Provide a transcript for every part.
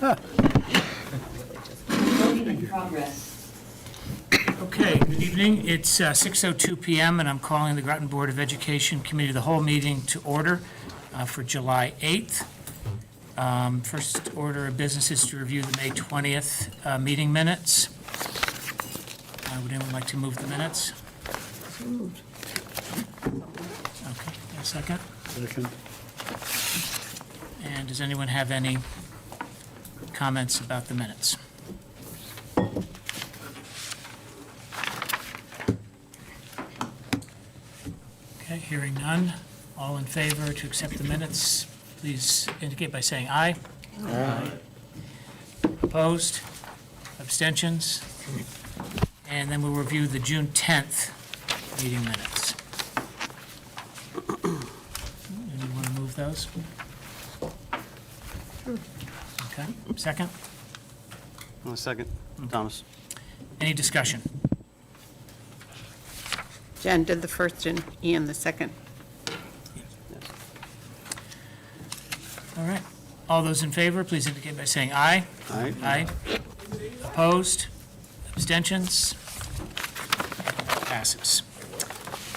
Voting in progress. Okay, good evening. It's 6:02 PM, and I'm calling the Groton Board of Education Committee of the Whole meeting to order for July 8th. First order of business is to review the May 20th meeting minutes. Would anyone like to move the minutes? Okay, a second. Second. And does anyone have any comments about the minutes? Okay, hearing none. All in favor to accept the minutes, please indicate by saying aye. Aye. Opposed? Abstentions? And then we'll review the June 10th meeting minutes. Anyone want to move those? Okay, second? One second. Thomas. Any discussion? Jen did the first and Ian the second. All right. All those in favor, please indicate by saying aye. Aye. Aye. Opposed? Abstentions? Passes.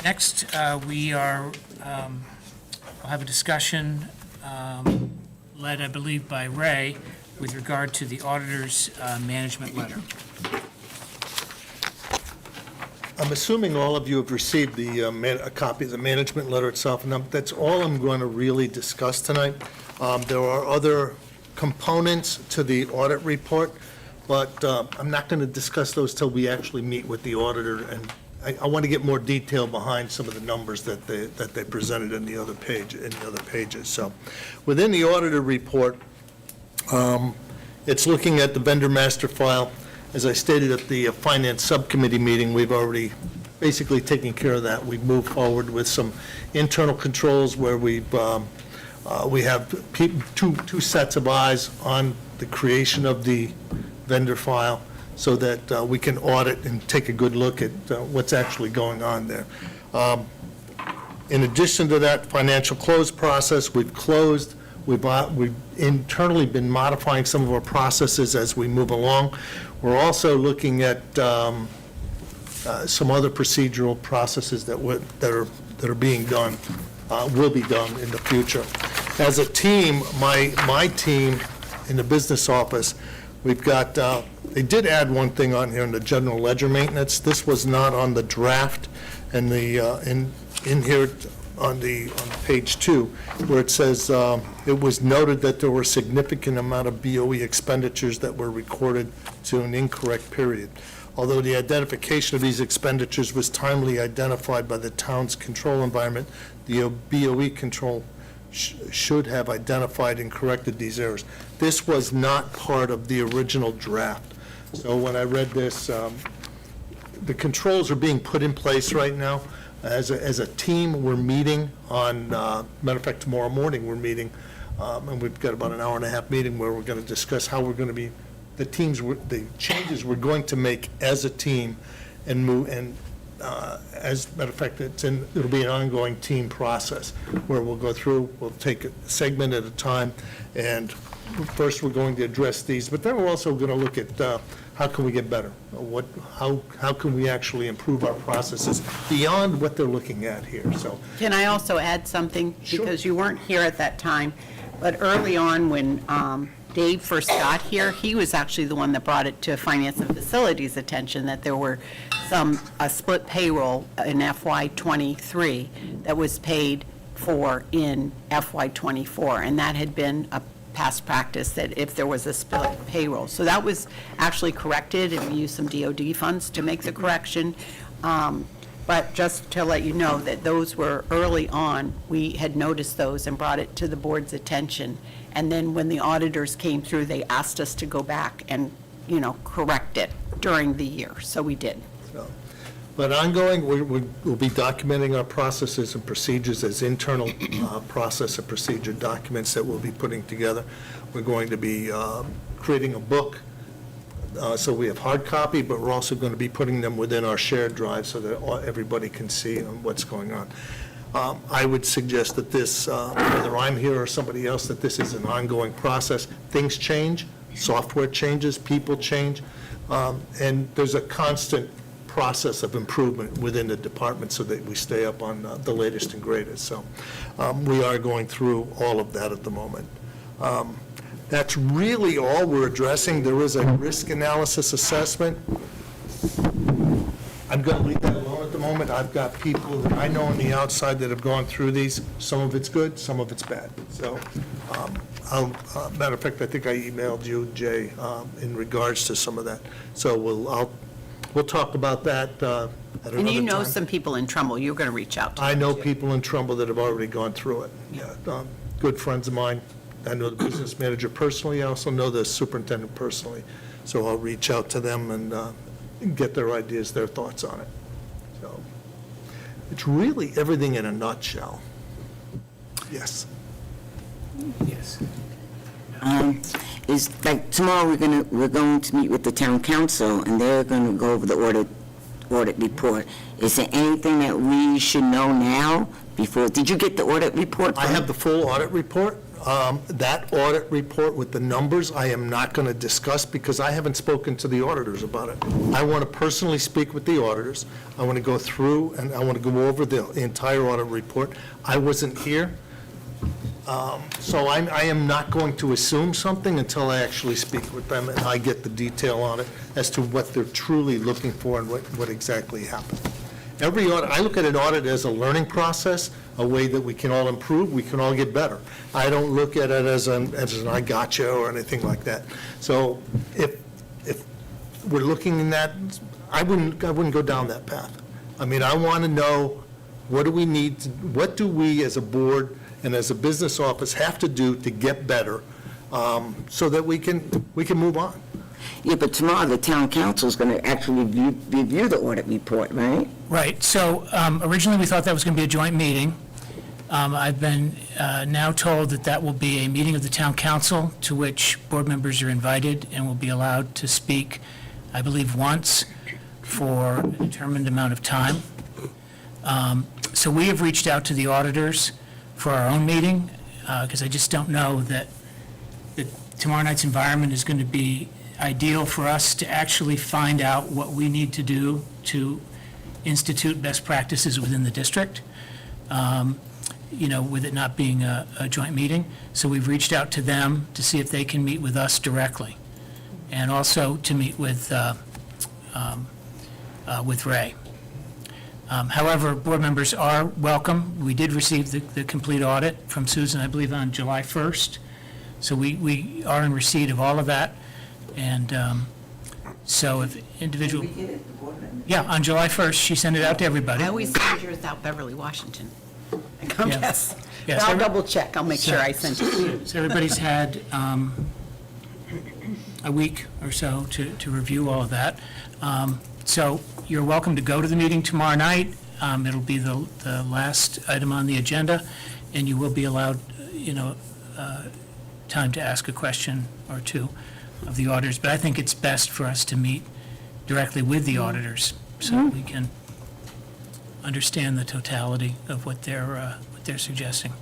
Next, we'll have a discussion led, I believe, by Ray with regard to the auditor's management letter. I'm assuming all of you have received a copy of the management letter itself, and that's all I'm going to really discuss tonight. There are other components to the audit report, but I'm not going to discuss those till we actually meet with the auditor, and I want to get more detail behind some of the numbers that they presented in the other pages. So, within the auditor report, it's looking at the vendor master file. As I stated at the Finance Subcommittee meeting, we've already basically taken care of that. We've moved forward with some internal controls where we have two sets of eyes on the creation of the vendor file so that we can audit and take a good look at what's actually going on there. In addition to that financial close process, we've closed. We've internally been modifying some of our processes as we move along. We're also looking at some other procedural processes that are being done, will be done in the future. As a team, my team in the business office, we've got, they did add one thing on here in the general ledger maintenance. This was not on the draft, and in here on page 2, where it says it was noted that there were a significant amount of BOE expenditures that were recorded to an incorrect period. Although the identification of these expenditures was timely identified by the town's control environment, the BOE control should have identified and corrected these errors. This was not part of the original draft. So when I read this, the controls are being put in place right now. As a team, we're meeting on, matter of fact, tomorrow morning we're meeting, and we've got about an hour-and-a-half meeting where we're going to discuss how we're going to be, the changes we're going to make as a team and move, and as a matter of fact, it'll be an ongoing team process where we'll go through, we'll take a segment at a time, and first we're going to address these, but then we're also going to look at how can we get better? How can we actually improve our processes beyond what they're looking at here? So, Can I also add something? Sure. Because you weren't here at that time, but early on when Dave first got here, he was actually the one that brought it to Finance and Facilities' attention that there were a split payroll in FY '23 that was paid for in FY '24, and that had been a past practice that if there was a split payroll. So that was actually corrected, and we used some DOD funds to make the correction. But just to let you know that those were early on, we had noticed those and brought it to the board's attention. And then when the auditors came through, they asked us to go back and, correct it during the year. So we did. but ongoing, we'll be documenting our processes and procedures as internal process and procedure documents that we'll be putting together. We're going to be creating a book. So we have hard copy, but we're also going to be putting them within our shared drive so that everybody can see what's going on. I would suggest that this, whether I'm here or somebody else, that this is an ongoing process. Things change. software changes, people change, and there's a constant process of improvement within the department so that we stay up on the latest and greatest. So we are going through all of that at the moment. That's really all we're addressing. There is a risk analysis assessment. I'm going to leave that alone at the moment. I've got people that I know on the outside that have gone through these. Some of it's good, some of it's bad. So, matter of fact, I think I emailed you, Jay, in regards to some of that. So we'll talk about that at another time. And you know some people in Trumbull, you're going to reach out to. I know people in Trumbull that have already gone through it. Yeah, good friends of mine. I know the business manager personally. I also know the superintendent personally. So I'll reach out to them and get their ideas, their thoughts on it. So it's really everything in a nutshell. Yes. Yes. Is like tomorrow we're going to meet with the town council and they're going to go over the audit report. Is there anything that we should know now before? Did you get the audit report? I have the full audit report. That audit report with the numbers, I am not going to discuss because I haven't spoken to the auditors about it. I want to personally speak with the auditors. I want to go through and I want to go over the entire audit report. I wasn't here, so I am not going to assume something until I actually speak with them and I get the detail on it as to what they're truly looking for and what exactly happened. Every audit, I look at an audit as a learning process, a way that we can all improve, we can all get better. I don't look at it as an I gotcha or anything like that. So if we're looking in that, I wouldn't go down that path. I mean, I want to know what do we need, what do we as a board and as a business office have to do to get better so that we can move on. Yeah, but tomorrow the town council is going to actually review the audit report, right? Right, so originally we thought that was going to be a joint meeting. I've been now told that that will be a meeting of the town council to which board members are invited and will be allowed to speak, I believe, once for a determined amount of time. So we have reached out to the auditors for our own meeting, because I just don't know that tomorrow night's environment is going to be ideal for us to actually find out what we need to do to institute best practices within the district, with it not being a joint meeting. So we've reached out to them to see if they can meet with us directly, and also to meet with Ray. However, board members are welcome. We did receive the complete audit from Susan, I believe, on July 1st. So we are in receipt of all of that. And so if individual... Yeah, on July 1st, she sent it out to everybody. I always send yours out Beverly, Washington. I Yeah. guess. Yes, I'll every- double check. I'll make sure I sent it to you. So everybody's had a week or so to review all of that. So you're welcome to go to the meeting tomorrow night. It'll be the last item on the agenda, and you will be allowed, time to ask a question or two of the auditors. But I think it's best for us to meet directly with the auditors so we can understand the totality of what they're suggesting.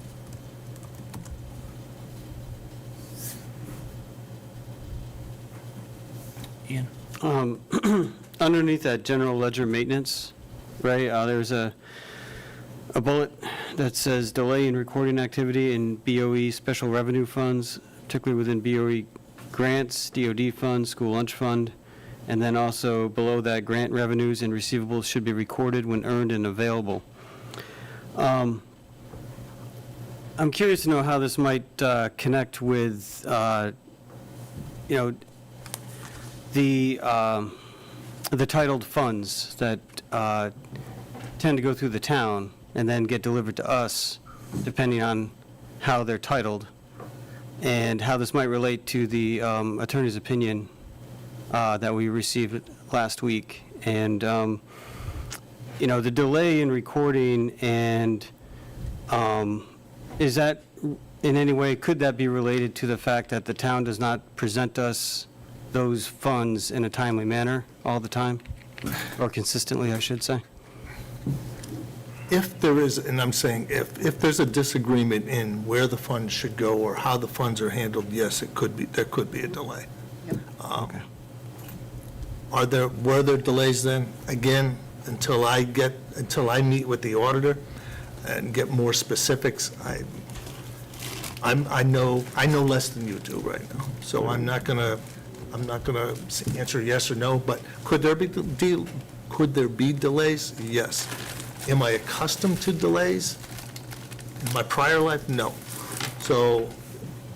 Ian? Underneath that general ledger maintenance, right, there's a bullet that says delay in recording activity in BOE special revenue funds, particularly within BOE grants, DOD funds, school lunch fund, and then also below that, grant revenues and receivables should be recorded when earned and available. I'm curious to know how this might connect with, the titled funds that tend to go through the town and then get delivered to us, depending on how they're titled, and how this might relate to the attorney's opinion that we received last week. And, the delay in recording and is that in any way, could that be related to the fact that the town does not present us those funds in a timely manner all the time, or consistently, I should say? If there is, and I'm saying if there's a disagreement in where the funds should go or how the funds are handled, yes, there could be a delay. Okay. Were there delays then? Again, until I meet with the auditor and get more specifics, I know less than you do right now. So I'm not gonna answer yes or no, but could there be delays? Yes. Am I accustomed to delays? In my prior life, no. So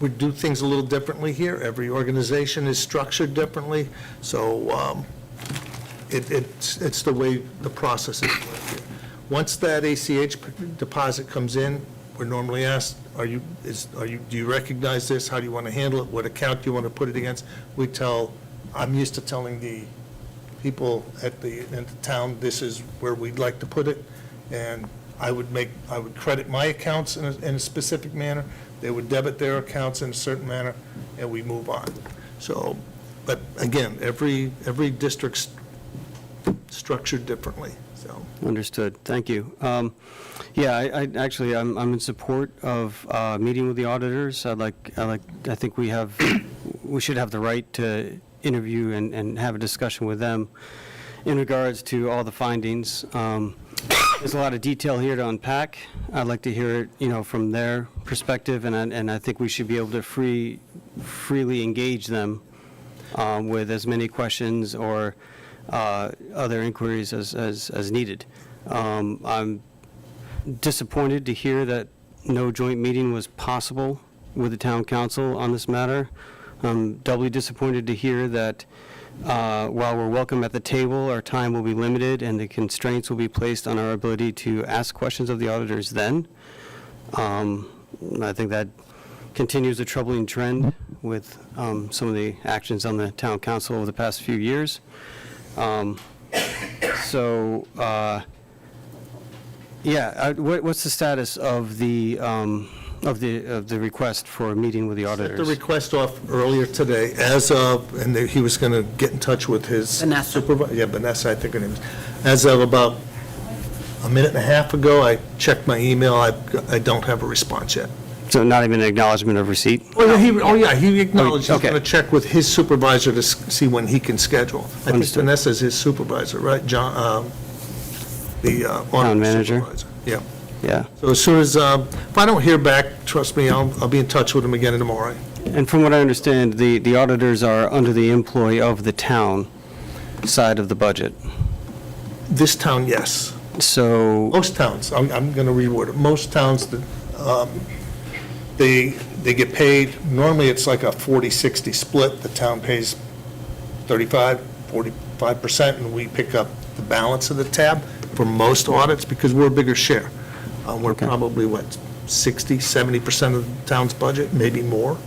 we do things a little differently here. Every organization is structured differently, so it's the way the process is worked here. Once that ACH deposit comes in, we're normally asked, do you recognize this? How do you want to handle it? What account do you want to put it against? I'm used to telling the people at the town, this is where we'd like to put it, and I would credit my accounts in a specific manner, they would debit their accounts in a certain manner, and we move on. So, but again, every district's structured differently, so. Understood. Thank you. Yeah, I'm in support of meeting with the auditors. I think we should have the right to interview and have a discussion with them in regards to all the findings. There's a lot of detail here to unpack. I'd like to hear it, from their perspective, and I think we should be able to freely engage them with as many questions or other inquiries as needed. I'm disappointed to hear that no joint meeting was possible with the town council on this matter. I'm doubly disappointed to hear that while we're welcome at the table, our time will be limited and the constraints will be placed on our ability to ask questions of the auditors then. I think that continues a troubling trend with some of the actions on the town council over the past few years. What's the status of the request for a meeting with the auditors? The request off earlier today, and he was going to get in touch with his Vanessa. supervisor. Yeah, Vanessa, I think her name is. As of about a minute and a half ago, I checked my email. I don't have a response yet. So not even an acknowledgement of receipt? He acknowledged he's Okay. going to check with his supervisor to see when he can schedule. I think Understood. Vanessa's his supervisor, right, John, the Town auditor manager? supervisor. Yeah. Yeah. So as soon as, if I don't hear back, trust me, I'll be in touch with him again in the morning. And from what I understand, the auditors are under the employ of the town side of the budget. This town, yes. So, Most towns, I'm going to reword it, most towns, they get paid, normally it's like a 40-60 split, the town pays 45%, and we pick up the balance of the tab for most audits, because we're a bigger share. We're Okay. probably, 60-70% of the town's budget, maybe more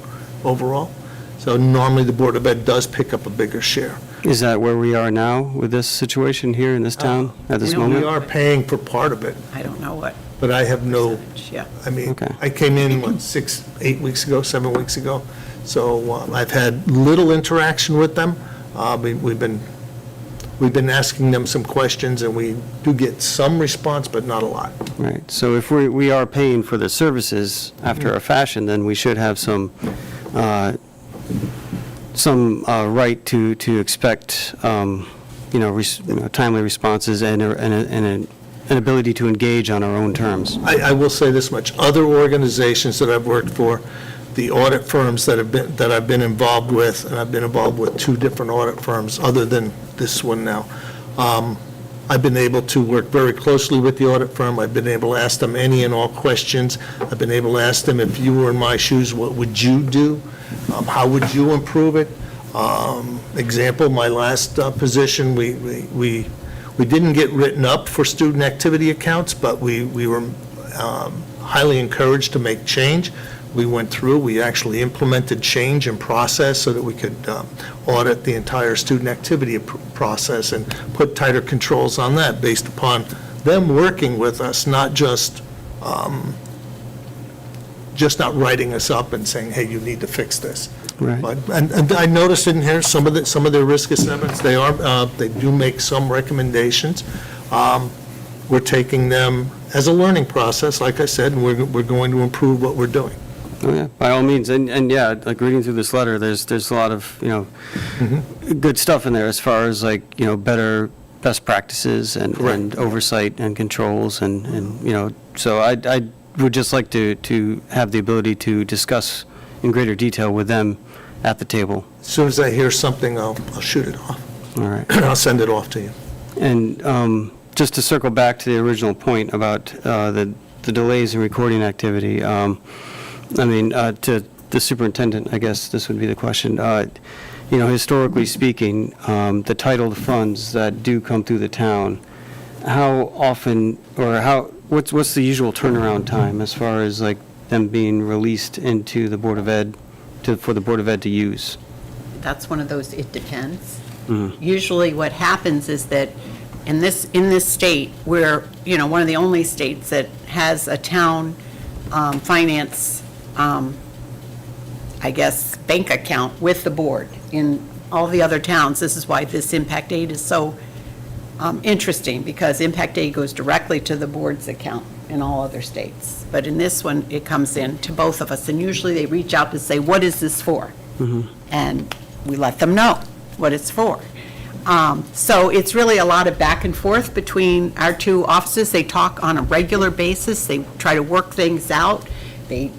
overall. So normally the Board of Ed does pick up a bigger share. is that where we are now with this situation here in this town at this you know, We moment? are paying for part of it, I don't know what, but I have no, yeah. I mean, Okay. I came in, 7 weeks ago, so I've had little interaction with them. We've been asking them some questions, and we do get some response, but not a lot. Right, so if we are paying for the services after a fashion, then we should have some right to expect, timely responses and an ability to engage on our own terms. I will say this much, other organizations that I've worked for, the audit firms that I've been involved with, and I've been involved with 2 different audit firms, other than this one now, I've been able to work very closely with the audit firm. I've been able to ask them any and all questions. I've been able to ask them, if you were in my shoes, what would you do? How would you improve it? Example, my last position, we didn't get written up for student activity accounts, but we were highly encouraged to make change. We went through, we actually implemented change in process so that we could audit the entire student activity process and put tighter controls on that based upon them working with us, not just not writing us up and saying, hey, you need to fix this. Right. But, and I noticed in here, some of their risk assessments, they do make some recommendations. We're taking them as a learning process, like I said, and we're going to improve what we're doing. Oh, yeah, by all means, and yeah, like reading through this letter, there's a lot of, good stuff in there as far as like, better best practices and oversight and controls and, so I would just like to have the ability to discuss in greater detail with them at the table. As soon as I hear something, I'll shoot it off. All right. I'll send it off to you. And just to circle back to the original point about the delays in recording activity, to the superintendent, I guess this would be the question. Historically speaking, the titled funds that do come through the town, how often, or what's the usual turnaround time as far as like them being released into the Board of Ed, for the Board of Ed to use? That's one of those, it depends. Usually what happens is that in this state, we're, one of the only states that has a town finance, bank account with the board. In all the other towns, this is why this impact aid is so interesting, because impact aid goes directly to the board's account in all other states. But in this one, it comes in to both of us, and usually they reach out to say, what is this for? And we let them know what it's for. So it's really a lot of back and forth between our two offices. They talk on a regular basis. They try to work things out. They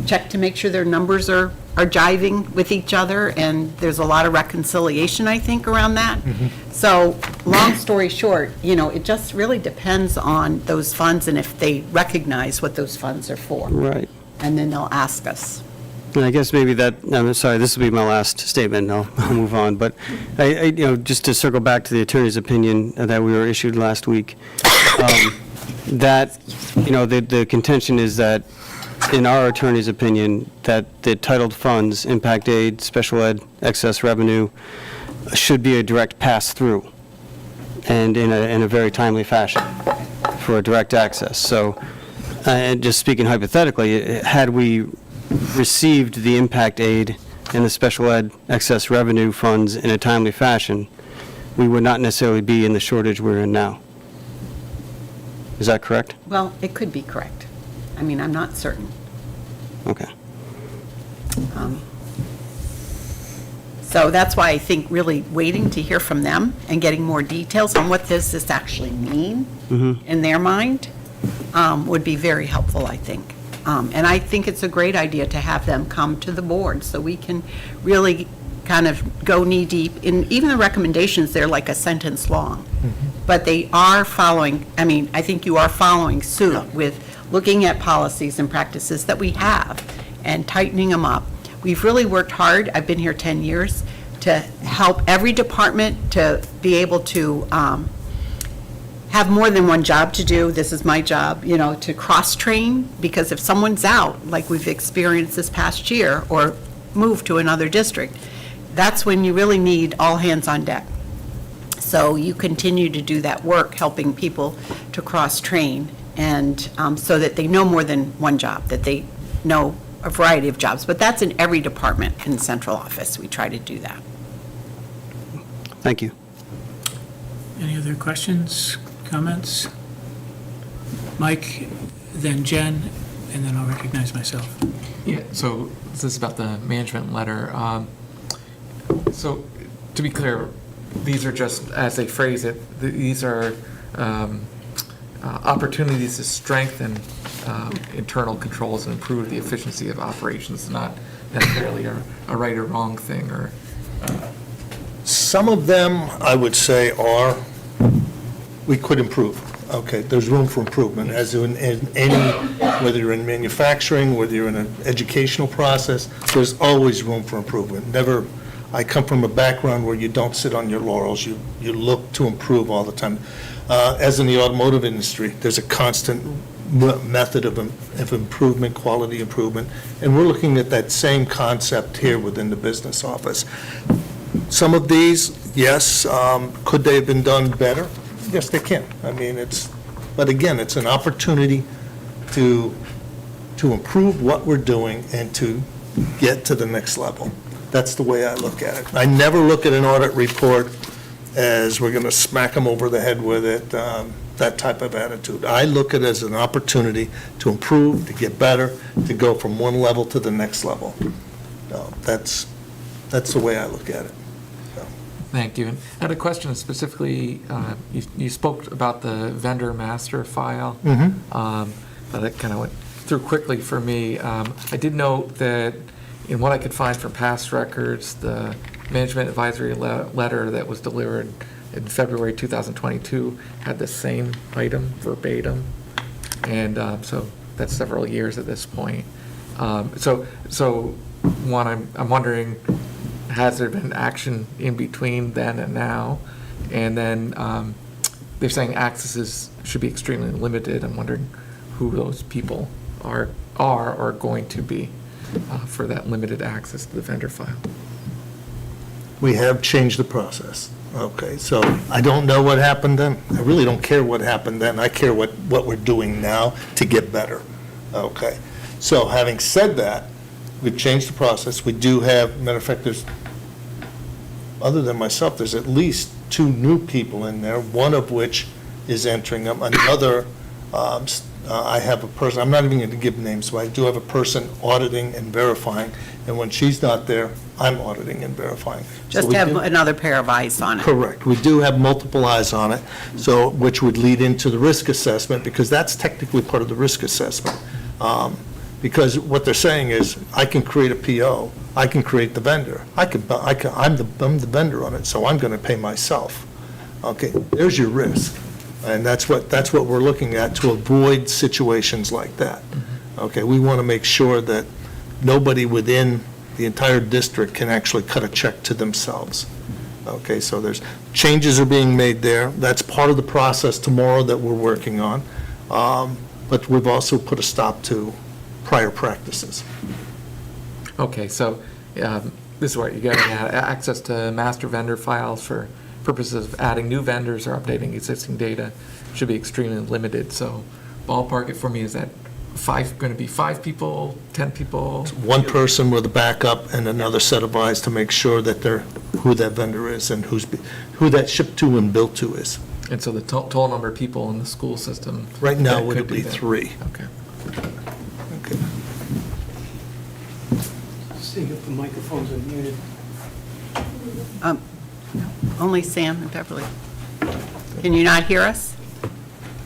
check to make sure their numbers are jiving with each other, and there's a lot of reconciliation, I think, around that. So, long story short, it just really depends on those funds and if they recognize what those funds are for. Right. And then they'll ask us. And I guess maybe I'm sorry, this will be my last statement, and I'll move on. But, just to circle back to the attorney's opinion that we were issued last week, the contention is that, in our attorney's opinion, that the titled funds, impact aid, special ed, excess revenue, should be a direct pass-through, and in a very timely fashion for a direct access. So, and just speaking hypothetically, had we received the impact aid and the special ed excess revenue funds in a timely fashion, we would not necessarily be in the shortage we're in now. Is that correct? Well, it could be correct. I'm not certain. Okay. So that's why I think really waiting to hear from them and getting more details on what does this actually mean in their mind would be very helpful, I think. And I think it's a great idea to have them come to the board so we can really kind of go knee-deep. In even the recommendations, they're like a sentence long. But they are following, I think you are following suit with looking at policies and practices that we have and tightening them up. We've really worked hard, I've been here 10 years, to help every department to be able to have more than one job to do. This is my job, to cross-train, because if someone's out, like we've experienced this past year, or move to another district, that's when you really need all hands on deck. So you continue to do that work, helping people to cross-train, and so that they know more than one job, that they know a variety of jobs. But that's in every department in the central office. We try to do that. Thank you. Any other questions, comments? Mike, then Jen, and then I'll recognize myself. Yeah, so this is about the management letter. So to be clear, these are just, as they phrase it, these are opportunities to strengthen internal controls and improve the efficiency of operations, not necessarily a right or wrong thing, or Some of them, I would say, we could improve. Okay, there's room for improvement, as in any, whether you're in manufacturing, whether you're in an educational process, there's always room for improvement. I come from a background where you don't sit on your laurels, you look to improve all the time. As in the automotive industry, there's a constant method of improvement, quality improvement, and we're looking at that same concept here within the business office. Some of these, yes, could they have been done better? Yes, they can. But again, it's an opportunity to improve what we're doing and to get to the next level. That's the way I look at it. I never look at an audit report as we're going to smack them over the head with it. that type of attitude. I look at it as an opportunity to improve, to get better, to go from one level to the next level. That's the way I look at it. Thank you. And I had a question specifically, you spoke about the vendor master file. But it kind of went through quickly for me. I did note that in what I could find from past records, the management advisory letter that was delivered in February 2022 had the same item verbatim. And so that's several years at this point. So one, I'm wondering, has there been action in between then and now? And then they're saying accesses should be extremely limited. I'm wondering who those people are or going to be for that limited access to the vendor file. We have changed the process. Okay, so I don't know what happened then. I really don't care what happened then. I care what we're doing now to get better. Okay, so having said that, we've changed the process. We do have, matter of fact, there's, other than myself, there's at least 2 new people in there, one of which is entering them. Another, I have a person, I'm not even going to give names, but I do have a person auditing and verifying, and when she's not there, I'm auditing and verifying. So Just we have do- another pair of eyes on it. Correct. We do have multiple eyes on it, so, which would lead into the risk assessment, because that's technically part of the risk assessment. Because what they're saying is, I can create a PO, I can create the vendor, I'm the vendor on it, so I'm going to pay myself. Okay, there's your risk. And that's what we're looking at to avoid situations like that. Okay, we want to make sure that nobody within the entire district can actually cut a check to themselves. Okay, so there's, changes are being made there. That's part of the process tomorrow that we're working on. But we've also put a stop to prior practices. Okay, so this is what you're getting at, access to master vendor files for purposes of adding new vendors or updating existing data should be extremely limited. So ballpark it for me, is that going to be 5 people, 10 people? One person with a backup and another set of eyes to make sure that they're, who that vendor is and who that shipped to and built to is. And so the total number of people in the school system? Right now, that would could it be that? 3? Okay. Okay. See if the microphones are muted. Only Sam and Beverly. Can you not hear us?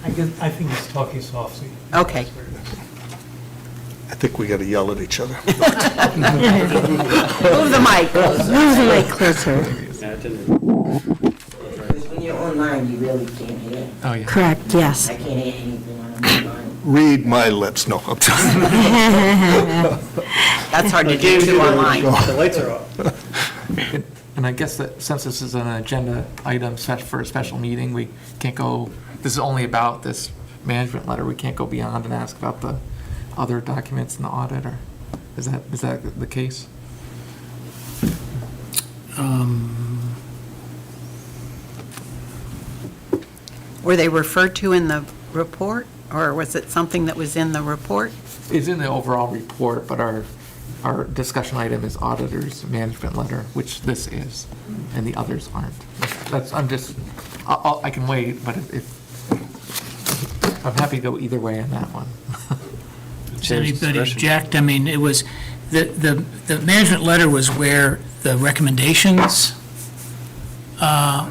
I think he's talking softly. Okay. I think we got to yell at each other. Move the mic. Move the mic closer. Because when you're online, you really can't hear. Oh, yeah. Correct, yes. I can't hear anything when I'm online. Read my lips. No, I'm telling you. That's hard to do too online. The lights are off. And I guess that since this is an agenda item set for a special meeting, we can't go, this is only about this management letter, we can't go beyond and ask about the other documents in the audit, or is that the case? Were they referred to in the report, or was it something that was in the report? It's in the overall report, but our discussion item is auditor's management letter, which this is, and the others aren't. I can wait, but I'm happy to go either way on that one. Does anybody object? I mean, it was, the management letter was where the recommendations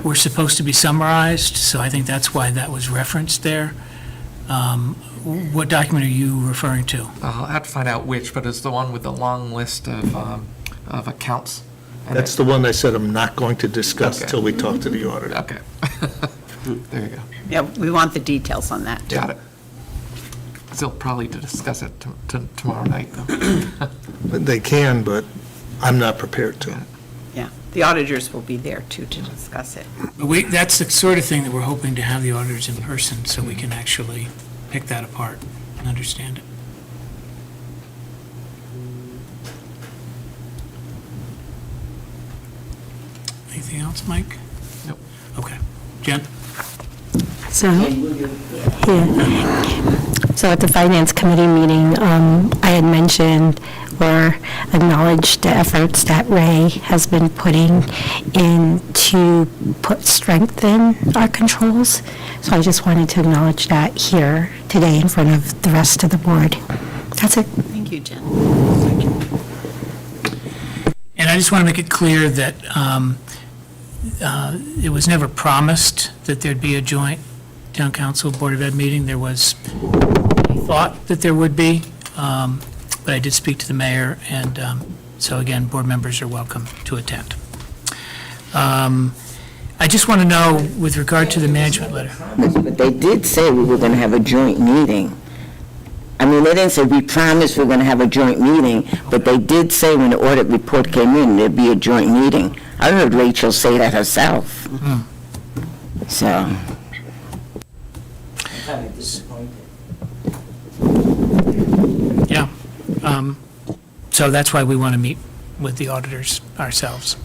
were supposed to be summarized, so I think that's why that was referenced there. What document are you referring to? I'll have to find out which, but it's the one with the long list of accounts. And That's the one I said I'm not going to discuss Okay. till we talk to the auditor. Okay. There you go. Yeah, we want the details on that, too. Got it. Still probably to discuss it tomorrow night, though. They can, but I'm not prepared to. Yeah, the auditors will be there, too, to discuss it. That's the sort of thing that we're hoping to have the auditors in person, so we can actually pick that apart and understand it. Anything else, Mike? Nope. Okay. Jen? So, So at the Finance Committee meeting, I had mentioned or acknowledge the efforts that Ray has been putting in to strengthen our controls. So I just wanted to acknowledge that here today in front of the rest of the board. That's it. Thank you, Jen. And I just want to make it clear that it was never promised that there'd be a joint town council Board of Ed meeting. There was thought that there would be, but I did speak to the mayor, and so again, board members are welcome to attend. I just want to know, with regard to the management letter. But they did say we were going to have a joint meeting. I mean, they didn't say we promised we're going to have a joint meeting, but they did say when the audit report came in, there'd be a joint meeting. I heard Rachel say that herself. So, I'm kind of disappointed. Yeah. So that's why we want to meet with the auditors ourselves.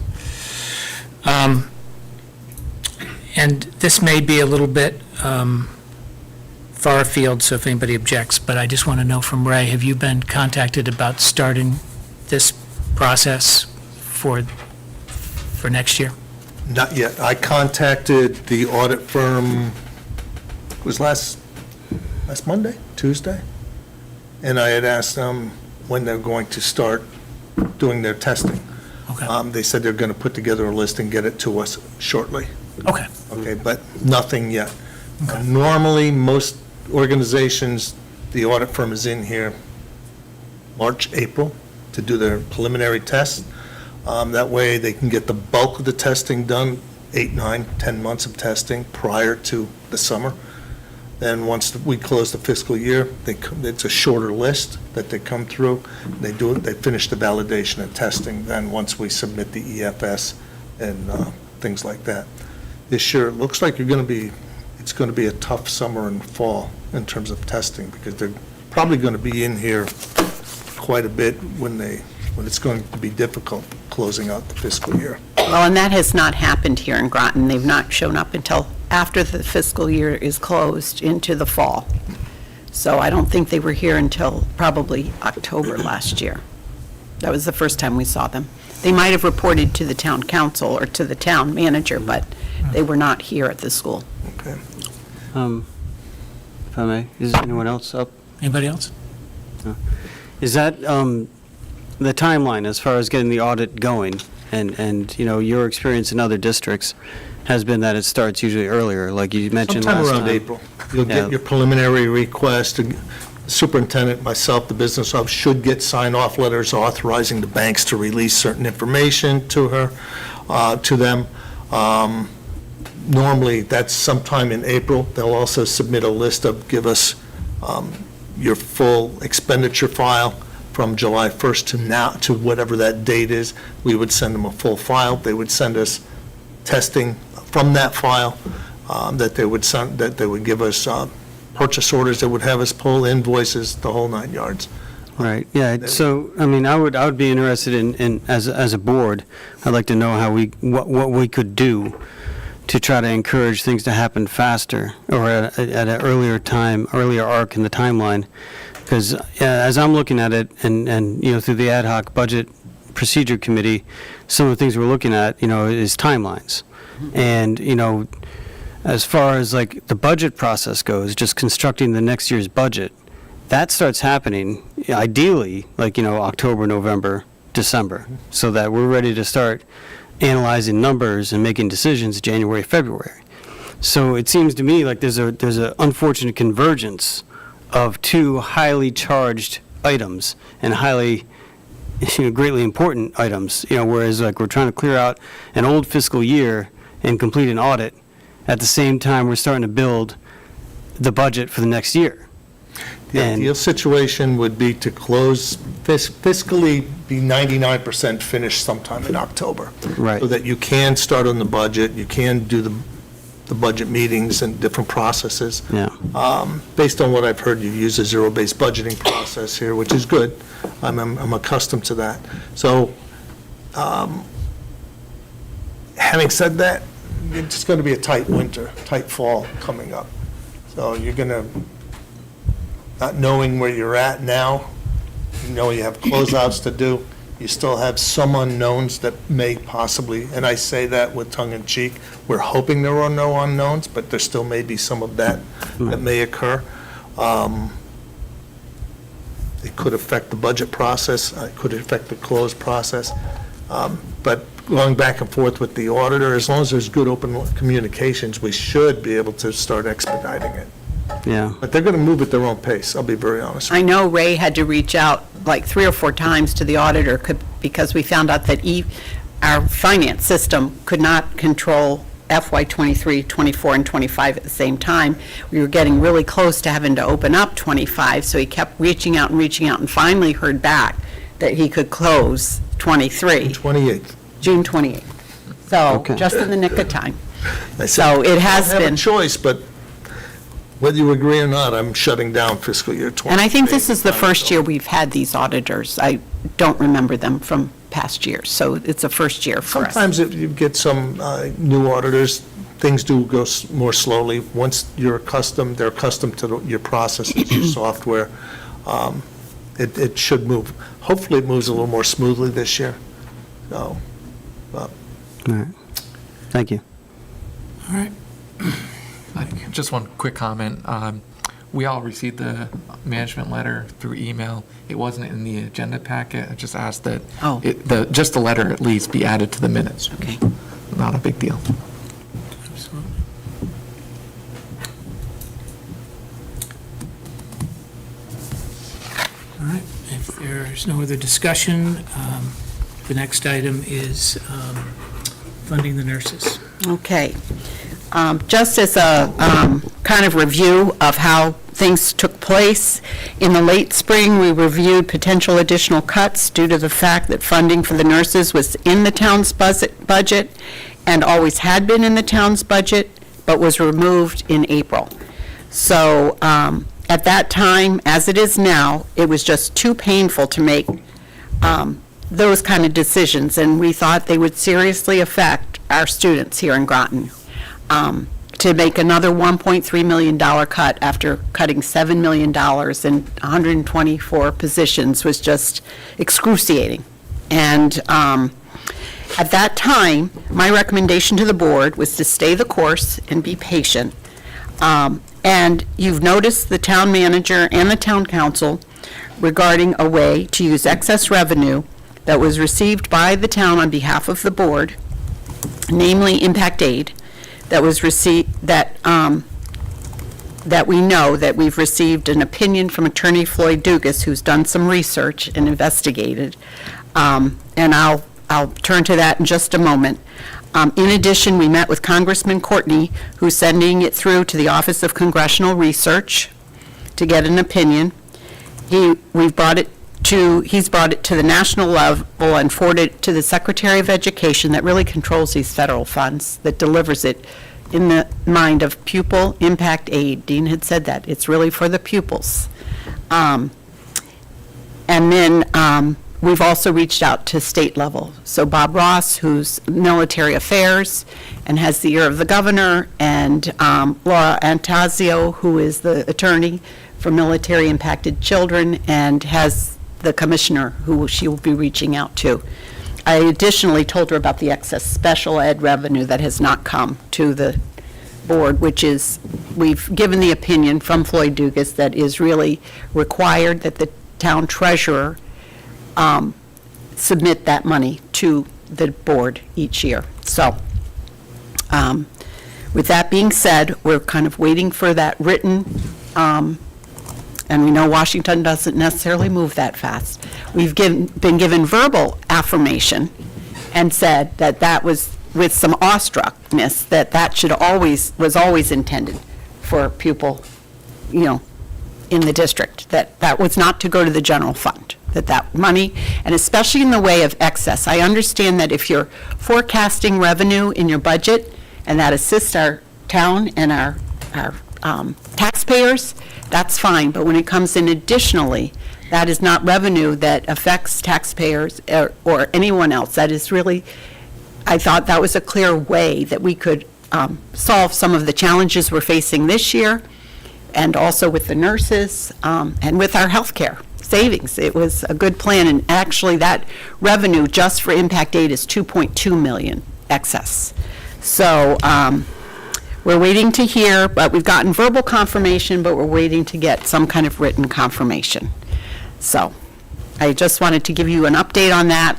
And this may be a little bit far afield, so if anybody objects, but I just want to know from Ray, have you been contacted about starting this process for next year? Not yet. I contacted the audit firm, it was last Monday, Tuesday? And I had asked them when they're going to start doing their testing. Okay. They said they're going to put together a list and get it to us shortly. Okay. Okay, but nothing yet. Normally, most organizations, the audit firm is in here March, April to do their preliminary tests. That way, they can get the bulk of the testing done, 8, 9, 10 months of testing prior to the summer. Then once we close the fiscal year, it's a shorter list that they come through. They do it, they finish the validation and testing, then once we submit the EFS and things like that. This year, it looks like it's going to be a tough summer and fall in terms of testing, because they're probably going to be in here quite a bit when it's going to be difficult closing out the fiscal year. Well, and that has not happened here in Groton. They've not shown up until after the fiscal year is closed into the fall. So I don't think they were here until probably October last year. That was the first time we saw them. They might have reported to the town council or to the town manager, but they were not here at the school. Okay. If I may, is anyone else up? Anybody else? Is that the timeline as far as getting the audit going? And your experience in other districts has been that it starts usually earlier, like you mentioned last time. Sometime around April. You'll Yeah. get your preliminary request. The superintendent, myself, the business office should get sign-off letters authorizing the banks to release certain information to them. Normally, that's sometime in April. They'll also submit a list give us your full expenditure file from July 1st to now, to whatever that date is. We would send them a full file. They would send us testing from that file, that they would give us purchase orders that would have us pull invoices, the whole 9 yards. Right, yeah, so, I mean, I would be interested in, as a board, I'd like to know what we could do to try to encourage things to happen faster, or at an earlier arc in the timeline. Because as I'm looking at it, and through the ad hoc budget procedure committee, some of the things we're looking at, is timelines. And, as far as like the budget process goes, just constructing the next year's budget, that starts happening ideally, like, October, November, December, so that we're ready to start analyzing numbers and making decisions January, February. So it seems to me like there's a unfortunate convergence of two highly charged items and highly greatly important items, whereas like we're trying to clear out an old fiscal year and complete an audit. At the same time, we're starting to build the budget for the next year. The ideal situation would be to close fiscally, be 99% finished sometime in October. Right. So that you can start on the budget, you can do the budget meetings and different processes. Yeah. Based on what I've heard, you use a zero-based budgeting process here, which is good. I'm accustomed to that. So, having said that, it's going to be a tight winter, tight fall coming up. So you're going to, not knowing where you're at now, You know, you have closeouts to do. You still have some unknowns that may possibly, and I say that with tongue in cheek, we're hoping there are no unknowns, but there still may be some of that that may occur. It could affect the budget process, it could affect the close process. But going back and forth with the auditor, as long as there's good open communications, we should be able to start expediting it. Yeah. But they're going to move at their own pace, I'll be very honest with I know Ray had to reach out like 3 or 4 times to the auditor because we found out that our finance system could not control FY '23, '24, and '25 at the same time. We were getting really close to having to open up '25, so he kept reaching out, and finally heard back that he could close '23, you. 28th. June 28th. So, Okay. just in the nick of time. I said, So it has I don't have been. a choice, but whether you agree or not, I'm shutting down fiscal year 20. And I think this is the first year we've had these auditors. I don't remember them from past years, so it's a first year for us. Sometimes if you get some new auditors, things do go more slowly. Once they're accustomed to your processes, your software, it should move. Hopefully, it moves a little more smoothly this year. So, All right. Thank you. All right. Just one quick comment. We all received the management letter through email. It wasn't in the agenda packet. I just asked that Oh. just the letter at least be added to the minutes. Okay. Not a big deal. Absolutely. All right, if there's no other discussion, the next item is funding the nurses. Okay. Just as a kind of review of how things took place, in the late spring, we reviewed potential additional cuts due to the fact that funding for the nurses was in the town's budget and always had been in the town's budget, but was removed in April. So at that time, as it is now, it was just too painful to make those kind of decisions, and we thought they would seriously affect our students here in Groton. To make another $1.3 million cut after cutting $7 million and 124 positions was just excruciating. And at that time, my recommendation to the board was to stay the course and be patient. And you've noticed the town manager and the town council regarding a way to use excess revenue that was received by the town on behalf of the board, namely impact aid, that was received, that we know that we've received an opinion from Attorney Floyd Dugas, who's done some research and investigated. And I'll turn to that in just a moment. In addition, we met with Congressman Courtney, who's sending it through to the Office of Congressional Research to get an opinion. He's brought it to the national level and forwarded it to the Secretary of Education that really controls these federal funds, that delivers it in the mind of pupil impact aid. Dean had said that. It's really for the pupils. And then we've also reached out to state level. So Bob Ross, who's military affairs and has the ear of the governor, and Laura Antasio, who is the attorney for military impacted children and has the commissioner who she will be reaching out to. I additionally told her about the excess special ed revenue that has not come to the board, which is, we've given the opinion from Floyd Dugas that is really required that the town treasurer submit that money to the board each year. So with that being said, we're kind of waiting for that written, and we know Washington doesn't necessarily move that fast. We've been given verbal affirmation and said that that was with some awestruckness, that was always intended for pupil, in the district, that was not to go to the general fund, that money, and especially in the way of excess. I understand that if you're forecasting revenue in your budget and that assists our town and our taxpayers, that's fine, but when it comes in additionally, that is not revenue that affects taxpayers or anyone else. That is really, I thought that was a clear way that we could solve some of the challenges we're facing this year, and also with the nurses and with our health care savings. It was a good plan, and actually, that revenue just for impact aid is 2.2 million excess. So we're waiting to hear, but we've gotten verbal confirmation, but we're waiting to get some kind of written confirmation. So I just wanted to give you an update on that.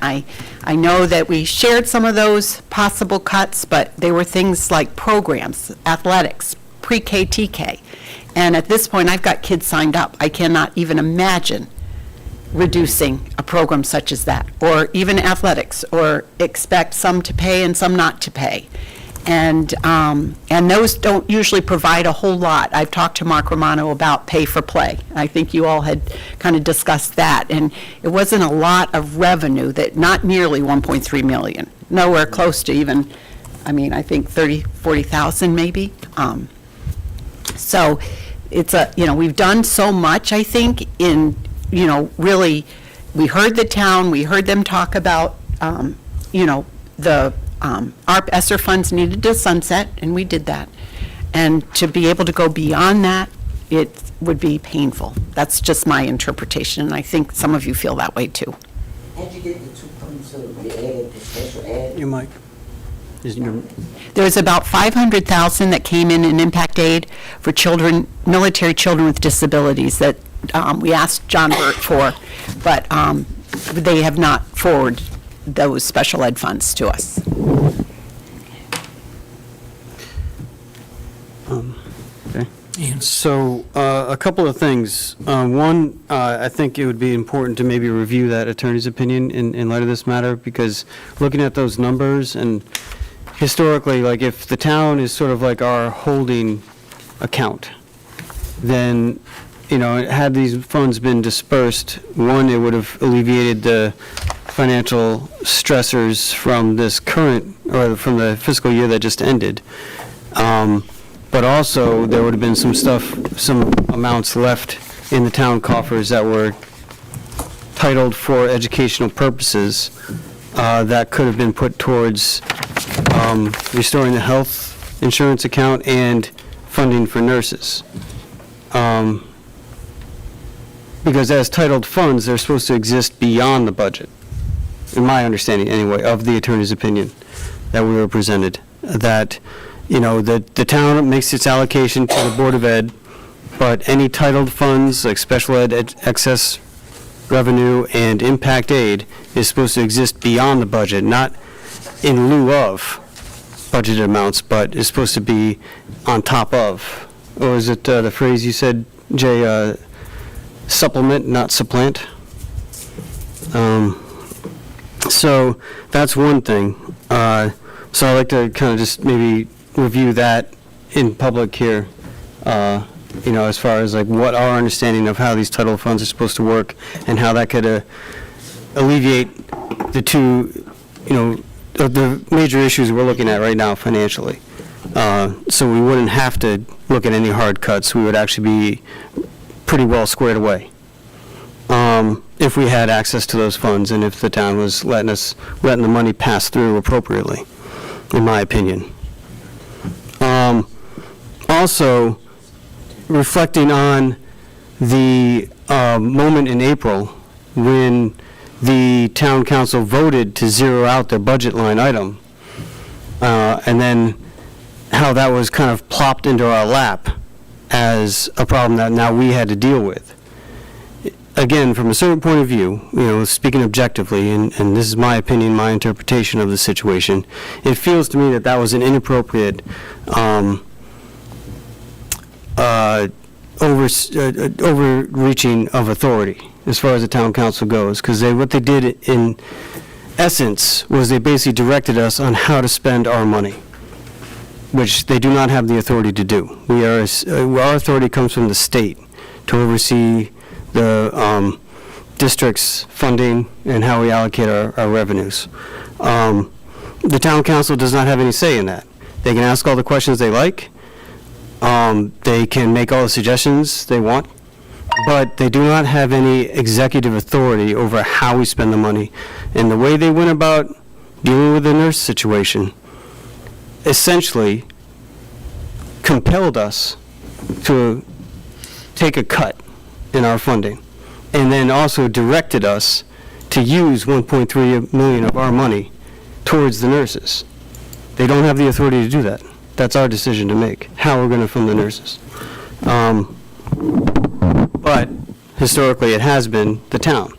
I know that we shared some of those possible cuts, but they were things like programs, athletics, pre-K, TK. And at this point, I've got kids signed up. I cannot even imagine reducing a program such as that, or even athletics, or expect some to pay and some not to pay. And those don't usually provide a whole lot. I've talked to Mark Romano about pay for play. I think you all had kind of discussed that. And it wasn't a lot of revenue, that not nearly 1.3 million, nowhere close to even, I mean, I think 40,000 maybe. So it's we've done so much, I think, in, really, we heard the town, we heard them talk about, the ARP ESSER funds needed to sunset, and we did that. And to be able to go beyond that, it would be painful. That's just my interpretation, and I think some of you feel that way too. How'd you get the 2 points of the ed, the special ed? Your mic. There's about 500,000 that came in impact aid for children, military children with disabilities that we asked John Burt for, but they have not forwarded those special ed funds to us. Okay. So a couple of things. One, I think it would be important to maybe review that attorney's opinion in light of this matter, because looking at those numbers, and historically, like if the town is sort of like our holding account, then, had these funds been dispersed, one, it would have alleviated the financial stressors from this current, or from the fiscal year that just ended. But also, there would have been some amounts left in the town coffers that were titled for educational purposes that could have been put towards restoring the health insurance account and funding for nurses. Because as titled funds, they're supposed to exist beyond the budget, in my understanding anyway, of the attorney's opinion that we were presented, that the town makes its allocation to the Board of Ed, but any titled funds, like special ed excess revenue and impact aid, is supposed to exist beyond the budget, not in lieu of budgeted amounts, but is supposed to be on top of. Or is it the phrase you said, Jay, supplement, not supplant? So that's one thing. So I'd like to kind of just maybe review that in public here, as far as like what our understanding of how these title funds are supposed to work and how that could alleviate the two, the major issues we're looking at right now financially. So we wouldn't have to look at any hard cuts. We would actually be pretty well squared away if we had access to those funds and if the town was letting the money pass through appropriately, in my opinion. Also, reflecting on the moment in April when the town council voted to zero out their budget line item, and then how that was kind of plopped into our lap as a problem that now we had to deal with. Again, from a certain point of view, speaking objectively, and this is my opinion, my interpretation of the situation, it feels to me that that was an inappropriate overreaching of authority as far as the town council goes, because what they did in essence was they basically directed us on how to spend our money, which they do not have the authority to do. Our authority comes from the state to oversee the district's funding and how we allocate our revenues. The town council does not have any say in that. They can ask all the questions they like. They can make all the suggestions they want, but they do not have any executive authority over how we spend the money. And the way they went about dealing with the nurse situation essentially compelled us to take a cut in our funding and then also directed us to use 1.3 million of our money towards the nurses. They don't have the authority to do that. That's our decision to make, how we're going to fund the nurses. But historically, it has been the town.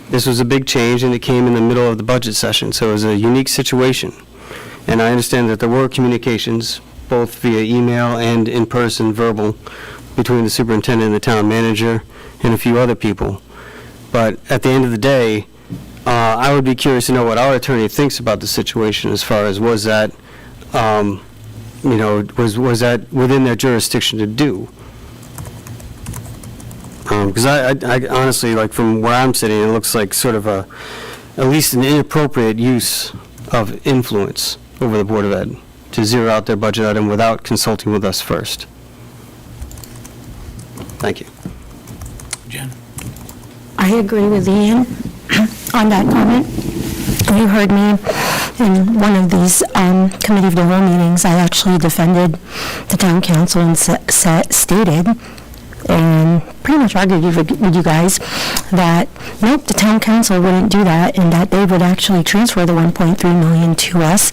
This was a big change, and it came in the middle of the budget session, so it was a unique situation. And I understand that there were communications, both via email and in-person verbal, between the superintendent and the town manager and a few other people. But at the end of the day, I would be curious to know what our attorney thinks about the situation as far as was that, was that within their jurisdiction to do? Because I honestly, like from where I'm sitting, it looks like sort of at least an inappropriate use of influence over the Board of Ed to zero out their budget item without consulting with us first. Thank you. Jen? I agree with Ian on that comment. You heard me in one of these committee of the whole meetings. I actually defended the town council and stated and pretty much argued with you guys that, nope, the town council wouldn't do that, and that they would actually transfer the 1.3 million to us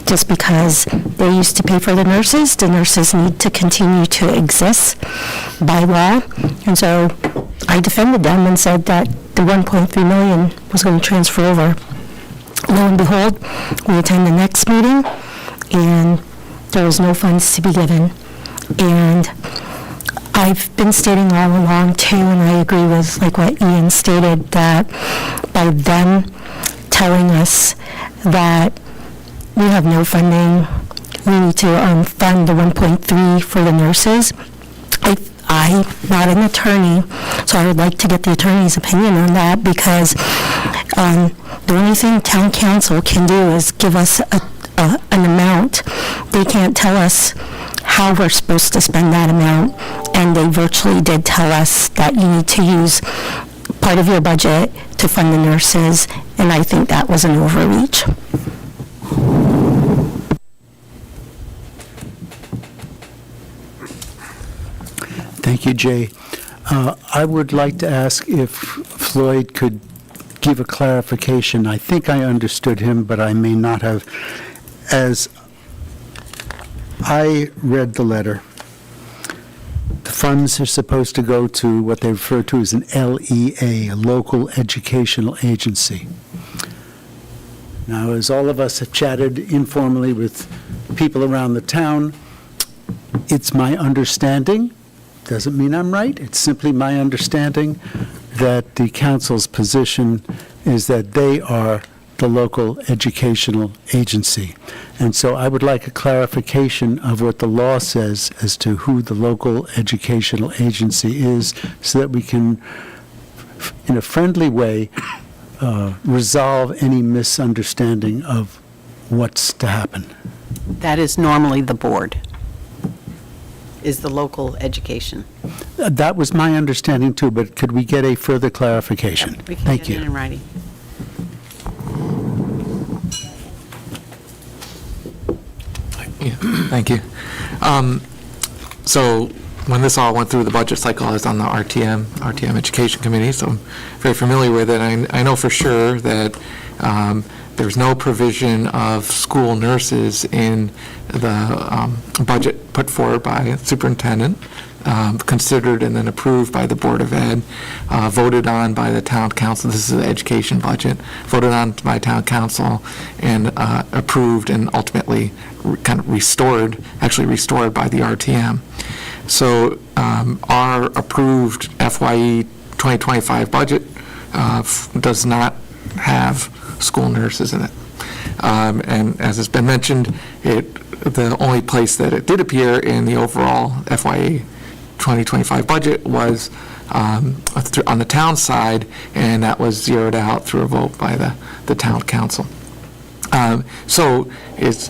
just because they used to pay for the nurses. The nurses need to continue to exist by law. And so I defended them and said that the 1.3 million was going to transfer over. Lo and behold, we attend the next meeting, and there was no funds to be given. And I've been stating all along, too, and I agree with like what Ian stated, that by them telling us that we have no funding, we need to fund the 1.3 for the nurses, I'm not an attorney, so I would like to get the attorney's opinion on that, because the only thing town council can do is give us an amount. They can't tell us how we're supposed to spend that amount, and they virtually did tell us that you need to use part of your budget to fund the nurses, and I think that was an overreach. Thank you, Jay. I would like to ask if Floyd could give a clarification. I think I understood him, but I may not have. As I read the letter, the funds are supposed to go to what they refer to as an LEA, a local educational agency. Now, as all of us have chatted informally with people around the town, it's my understanding, doesn't mean I'm right, it's simply my understanding that the council's position is that they are the local educational agency. And so I would like a clarification of what the law says as to who the local educational agency is, so that we can, in a friendly way, resolve any misunderstanding of what's to happen. That is normally the board, is the local education. That was my understanding too, but could we get a further clarification? We can Thank get it you. in writing. Yeah, thank you. So when this all went through the budget cycle, I was on the RTM Education Committee, so I'm very familiar with it. I know for sure that there's no provision of school nurses in the budget put forward by the superintendent, considered and then approved by the Board of Ed, voted on by the town council. This is the education budget, voted on by town council and approved and ultimately kind of restored by the RTM. So our approved FYE 2025 budget does not have school nurses in it. And as has been mentioned, the only place that it did appear in the overall FYE 2025 budget was on the town side, and that was zeroed out through a vote by the town council. So it's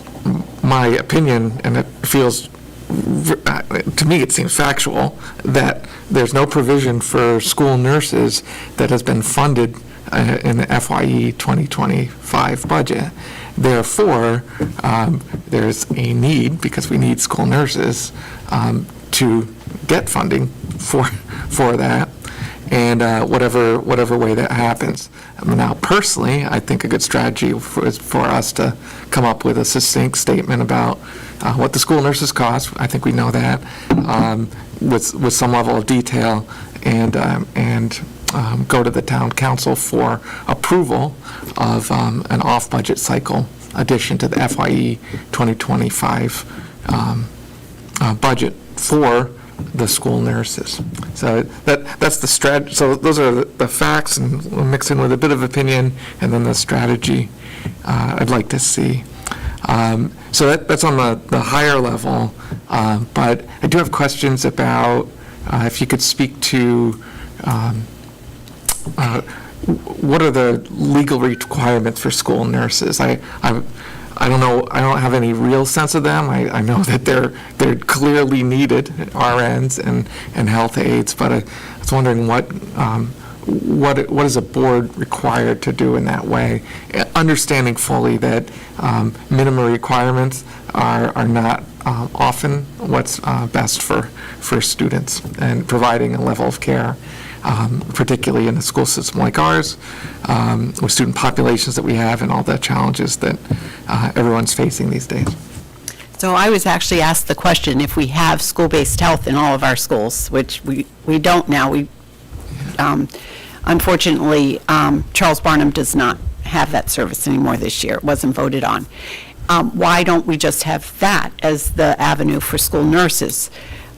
my opinion, and it feels, to me it seems factual, that there's no provision for school nurses that has been funded in the FYE 2025 budget. Therefore, there's a need, because we need school nurses, to get funding for that. and whatever way that happens. Now, personally, I think a good strategy is for us to come up with a succinct statement about what the school nurses cost. I think we know that, with some level of detail, and go to the town council for approval of an off-budget cycle addition to the FYE 2025 budget for the school nurses. So that's the strat. So those are the facts, and we'll mix in with a bit of opinion, and then the strategy I'd like to see. So that's on the higher level, but I do have questions about if you could speak to what are the legal requirements for school nurses? I don't know. I don't have any real sense of them. I know that they're clearly needed, RNs and health aides. But I was wondering what is a board required to do in that way, understanding fully that minimum requirements are not often what's best for students, and providing a level of care. Particularly in a school system like ours, with student populations that we have and all the challenges that everyone's facing these days. So I was actually asked the question if we have school-based health in all of our schools, which we don't now. We unfortunately, Charles Barnum does not have that service anymore this year. It wasn't voted on. Why don't we just have that as the avenue for school nurses?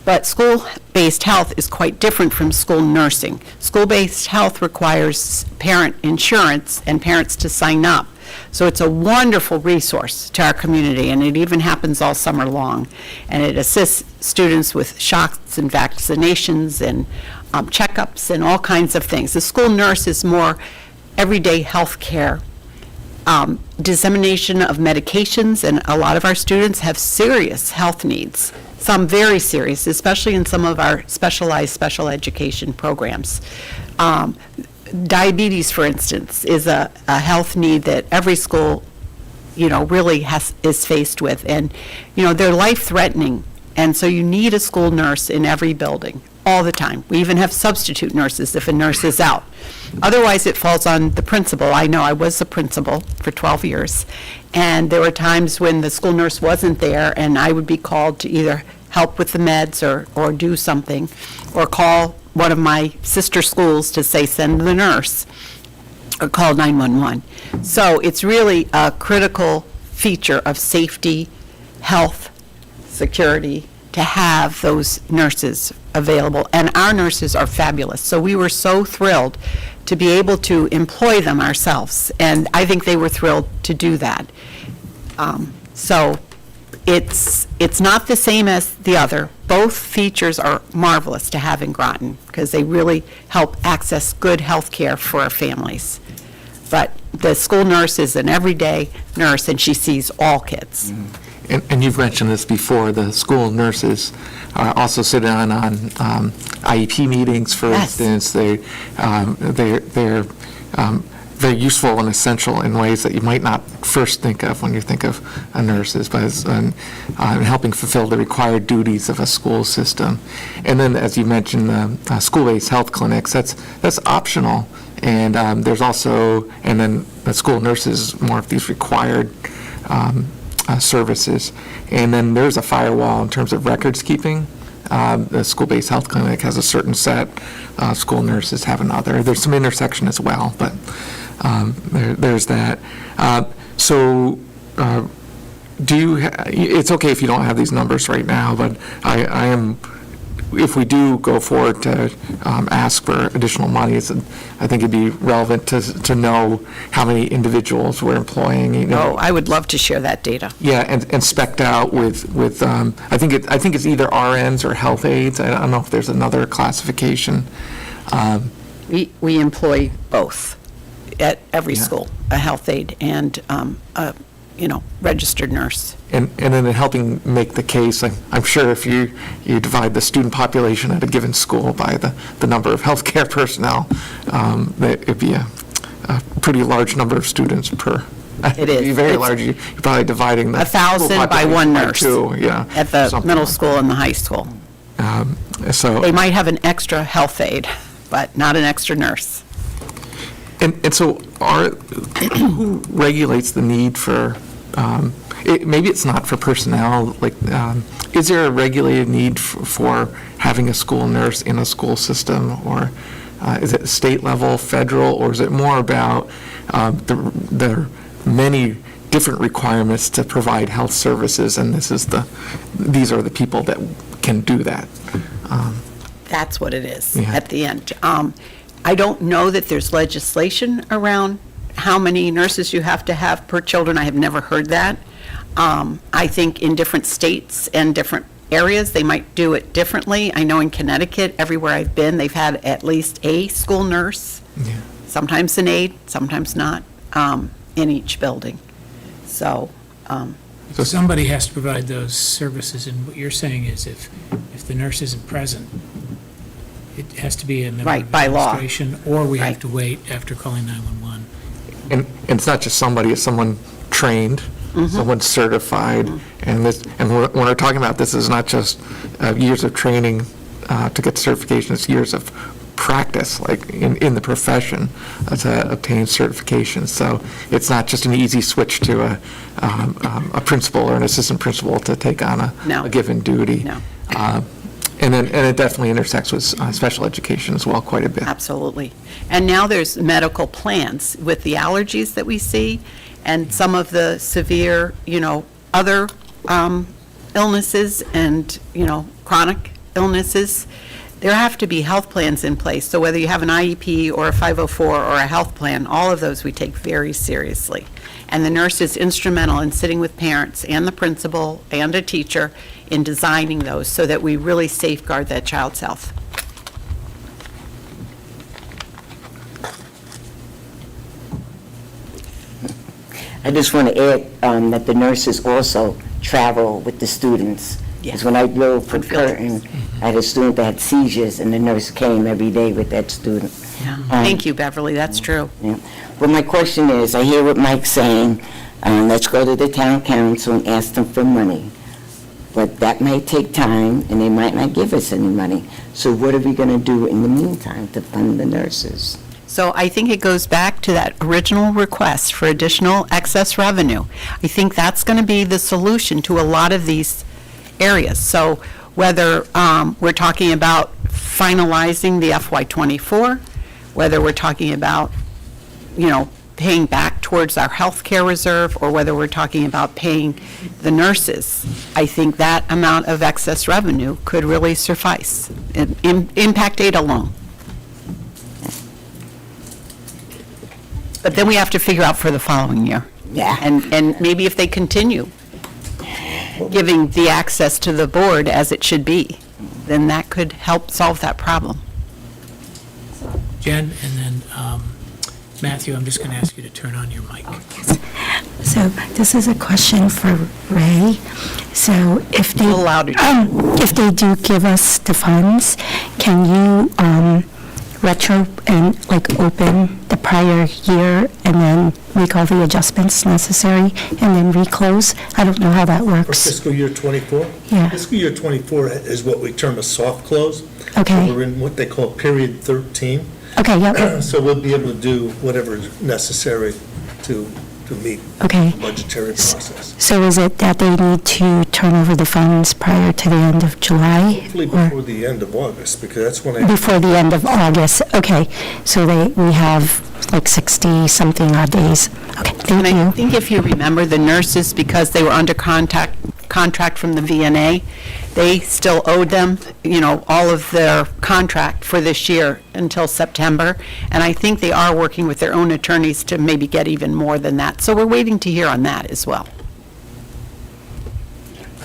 But school-based health is quite different from school nursing. School-based health requires parent insurance and parents to sign up. So it's a wonderful resource to our community, and it even happens all summer long. And it assists students with shots and vaccinations and checkups and all kinds of things. The school nurse is more everyday health care, dissemination of medications, and a lot of our students have serious health needs. Some very serious, especially in some of our specialized special education programs. Diabetes, for instance, is a health need that every school, really is faced with. And, they're life-threatening. And so you need a school nurse in every building all the time. We even have substitute nurses if a nurse is out. Otherwise, it falls on the principal. I know I was a principal for 12 years. And there were times when the school nurse wasn't there, and I would be called to either help with the meds or do something, or call one of my sister schools to say, send the nurse, or call 911. So it's really a critical feature of safety, health, security, to have those nurses available. And our nurses are fabulous. So we were so thrilled to be able to employ them ourselves. And I think they were thrilled to do that. So it's not the same as the other. Both features are marvelous to have in Groton because they really help access good health care for our families. But the school nurse is an everyday nurse, and she sees all kids. And you've mentioned this before, the school nurses also sit on IEP meetings, for Yes. instance. They're very useful and essential in ways that you might not first think of when you think of nurses, but in helping fulfill the required duties of a school system. And then, as you mentioned, the school-based health clinics, that's optional. And there's also, and then the school nurses, more of these required services. And then there's a firewall in terms of records keeping. The school-based health clinic has a certain set, school nurses have another. There's some intersection as well, but there's that. So it's okay if you don't have these numbers right now, but I am, if we do go forward to ask for additional money, I think it'd be relevant to know how many individuals we're employing. Oh, I would love to share that data. Yeah, and spec'd out with I think it's either RNs or health aides. I don't know if there's another classification. We employ both at every school, a health aide and a registered nurse. And then in helping make the case, I'm sure if you divide the student population at a given school by the number of healthcare personnel, that it'd be a pretty large number of students per. It is. It'd be very It's large. You're probably dividing the 1,000 school by one population by nurse two, yeah, at the something middle like school and the high school. that. So. They might have an extra health aide. but not an extra nurse. And so who regulates the need for, maybe it's not for personnel, like, is there a regulated need for having a school nurse in a school system? Or is it state level, federal, or is it more about the many different requirements to provide health services, and these are the people that can do that? That's what it is Yeah. at the end. I don't know that there's legislation around how many nurses you have to have per children. I have never heard that. I think in different states and different areas, they might do it differently. I know in Connecticut, everywhere I've been, they've had at least a school nurse, sometimes an aide, sometimes not, in each building. So, So somebody has to provide those services, and what you're saying is if the nurse isn't present, it has to be a member Right, of by law. administration, or we have Right. to wait after calling 911. And it's not just somebody, it's someone trained, someone certified, and when we're talking about this, is not just years of training to get certification, it's years of practice, like in the profession, to obtain certification. So it's not just an easy switch to a principal or an assistant principal to take on No. a given duty. No. And it definitely intersects with special education as well, quite a bit. absolutely. And now there's medical plans with the allergies that we see and some of the severe, other illnesses and, chronic illnesses. There have to be health plans in place. So whether you have an IEP or a 504 or a health plan, all of those we take very seriously. And the nurse is instrumental in sitting with parents and the principal and a teacher in designing those so that we really safeguard that child's health. I just want to add that the nurses also travel with the students. Because when I drove from On field trips. Curtin, I had a student that had seizures, and the nurse came every day with that student. Thank you, Beverly, that's true. Yeah. But my question is, I hear what Mike's saying, let's go to the town council and ask them for money. But that might take time, and they might not give us any money. So what are we going to do in the meantime to fund the nurses? So I think it goes back to that original request for additional excess revenue. I think that's going to be the solution to a lot of these areas. So whether we're talking about finalizing the FY24, whether we're talking about, paying back towards our healthcare reserve, or whether we're talking about paying the nurses, I think that amount of excess revenue could really suffice. Impact aid alone. But then we have to figure out for the following year. Yeah. And maybe if they continue giving the access to the board as it should be, then that could help solve that problem. Jen, and then Matthew, I'm just going to ask you to turn on your mic. So this is a question for Ray. So if they, A little louder. if they do give us the funds, can you retro and open the prior year and then make all the adjustments necessary and then reclose? I don't know how that For works. fiscal year '24? Yeah. Fiscal year '24 is what we term a soft close. Okay. So we're in what they call period 13. Okay, yep, So we'll be able to do whatever is necessary to meet okay. the budgetary process. So is it that they need to turn over the funds prior to the end of July? Hopefully or before the end of August, because that's when I, Before the end of August? Okay, so we have 60-something odd days. Okay, And thank I you. think if you remember, the nurses, because they were under contract from the VNA, they still owed them, all of their contract for this year until September. And I think they are working with their own attorneys to maybe get even more than that. So we're waiting to hear on that as well.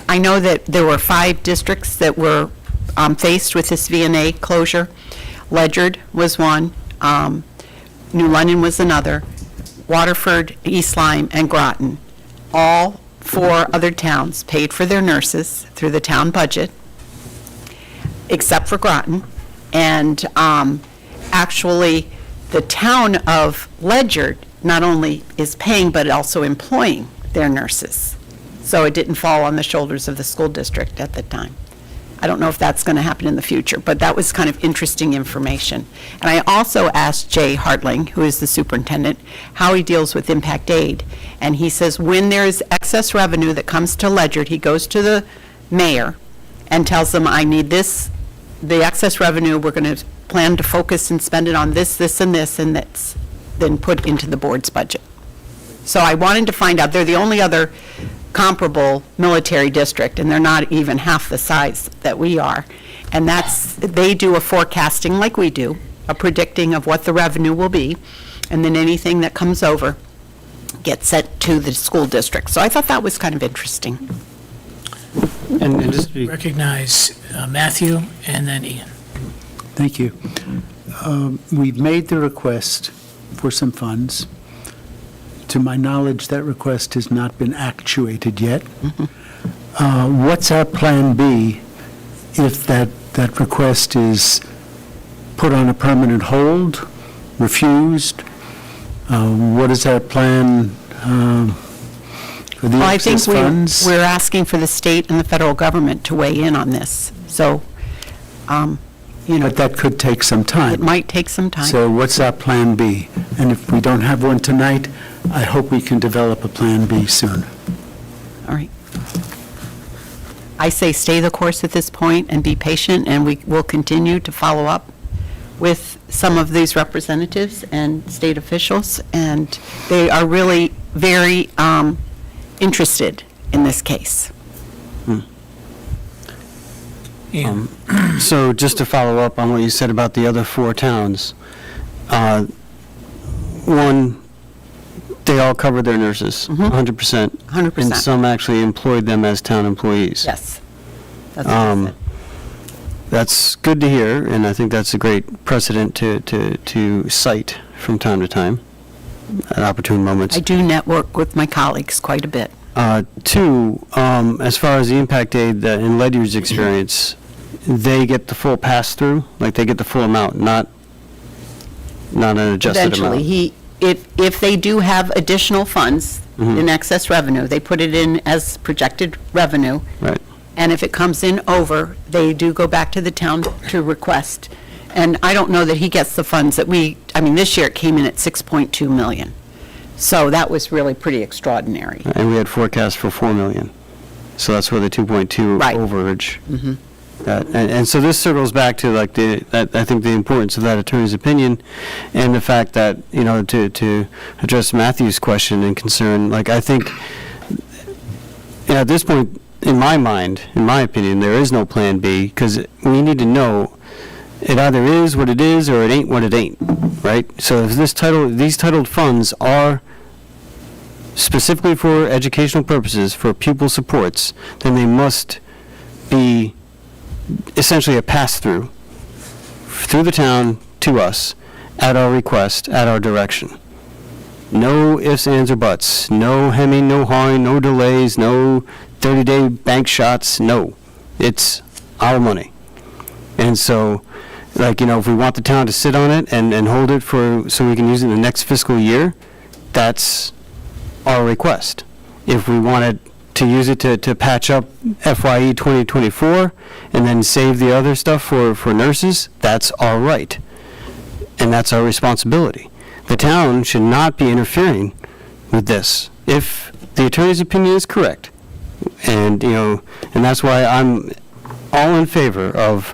I know that there were 5 districts that were faced with this VNA closure. Ledyard was one, New London was another, Waterford, East Lyme, and Groton. All 4 other towns paid for their nurses through the town budget, except for Groton. And actually, the town of Ledyard not only is paying, but also employing their nurses. So it didn't fall on the shoulders of the school district at the time. I don't know if that's going to happen in the future, but that was kind of interesting information. And I also asked Jay Hartling, who is the superintendent, how he deals with impact aid. And he says when there's excess revenue that comes to Ledyard, he goes to the mayor and tells them, I need this, the excess revenue, we're going to plan to focus and spend it on this, this, and this, and that's then put into the board's budget. So I wanted to find out, they're the only other comparable military district, and they're not even half the size that we are. And they do a forecasting like we do, a predicting of what the revenue will be, and then anything that comes over gets sent to the school district. So I thought that was kind of interesting. And just to be Recognize Matthew and then Ian. Thank you. We've made the request for some funds. To my knowledge, that request has not been actuated yet. What's our plan B if that request is put on a permanent hold, refused? What is our plan for the Well, I think excess funds? we're asking for the state and the federal government to weigh in on this. So, But that could take some time. it might take some time. So what's our Plan B? And if we don't have one tonight, I hope we can develop a Plan B soon. All right. I say stay the course at this point and be patient, and we will continue to follow up with some of these representatives and state officials, and they are really very interested in this case. Ian. So just to follow up on what you said about the other 4 towns, one, they all covered their nurses, 100%. 100%. And some actually employed them as town employees. Yes. That's what I said. That's good to hear, and I think that's a great precedent to cite from time to time at opportune moments. I do network with my colleagues quite a bit. 2, as far as the impact aid in Ledyard's experience, they get the full pass-through, like they get the full amount, not an adjusted amount. Eventually, if they do have additional funds in excess revenue, they put it in as projected revenue. Right. And if it comes in over, they do go back to the town to request. And I don't know that he gets the funds that this year it came in at 6.2 million. So that was really pretty extraordinary. And we had forecast for 4 million. So that's where the 2.2 Right. overage. And so this circles back to like I think the importance of that attorney's opinion, and the fact that, to address Matthew's question and concern, like I think at this point, in my mind, in my opinion, there is no plan B, because we need to know it either is what it is or it ain't what it ain't, right? So if these titled funds are specifically for educational purposes, for pupil supports, then they must be essentially a pass-through through the town to us at our request, at our direction. No ifs, ands, or buts. No hemming, no hawing, no delays, no 30-day bank shots. No. It's our money. And so, if we want the town to sit on it and hold it so we can use it in the next fiscal year, that's our request. If we wanted to use it to patch up FYE 2024 and then save the other stuff for nurses, that's our right. And that's our responsibility. The town should not be interfering with this. If the attorney's opinion is correct, and that's why I'm all in favor of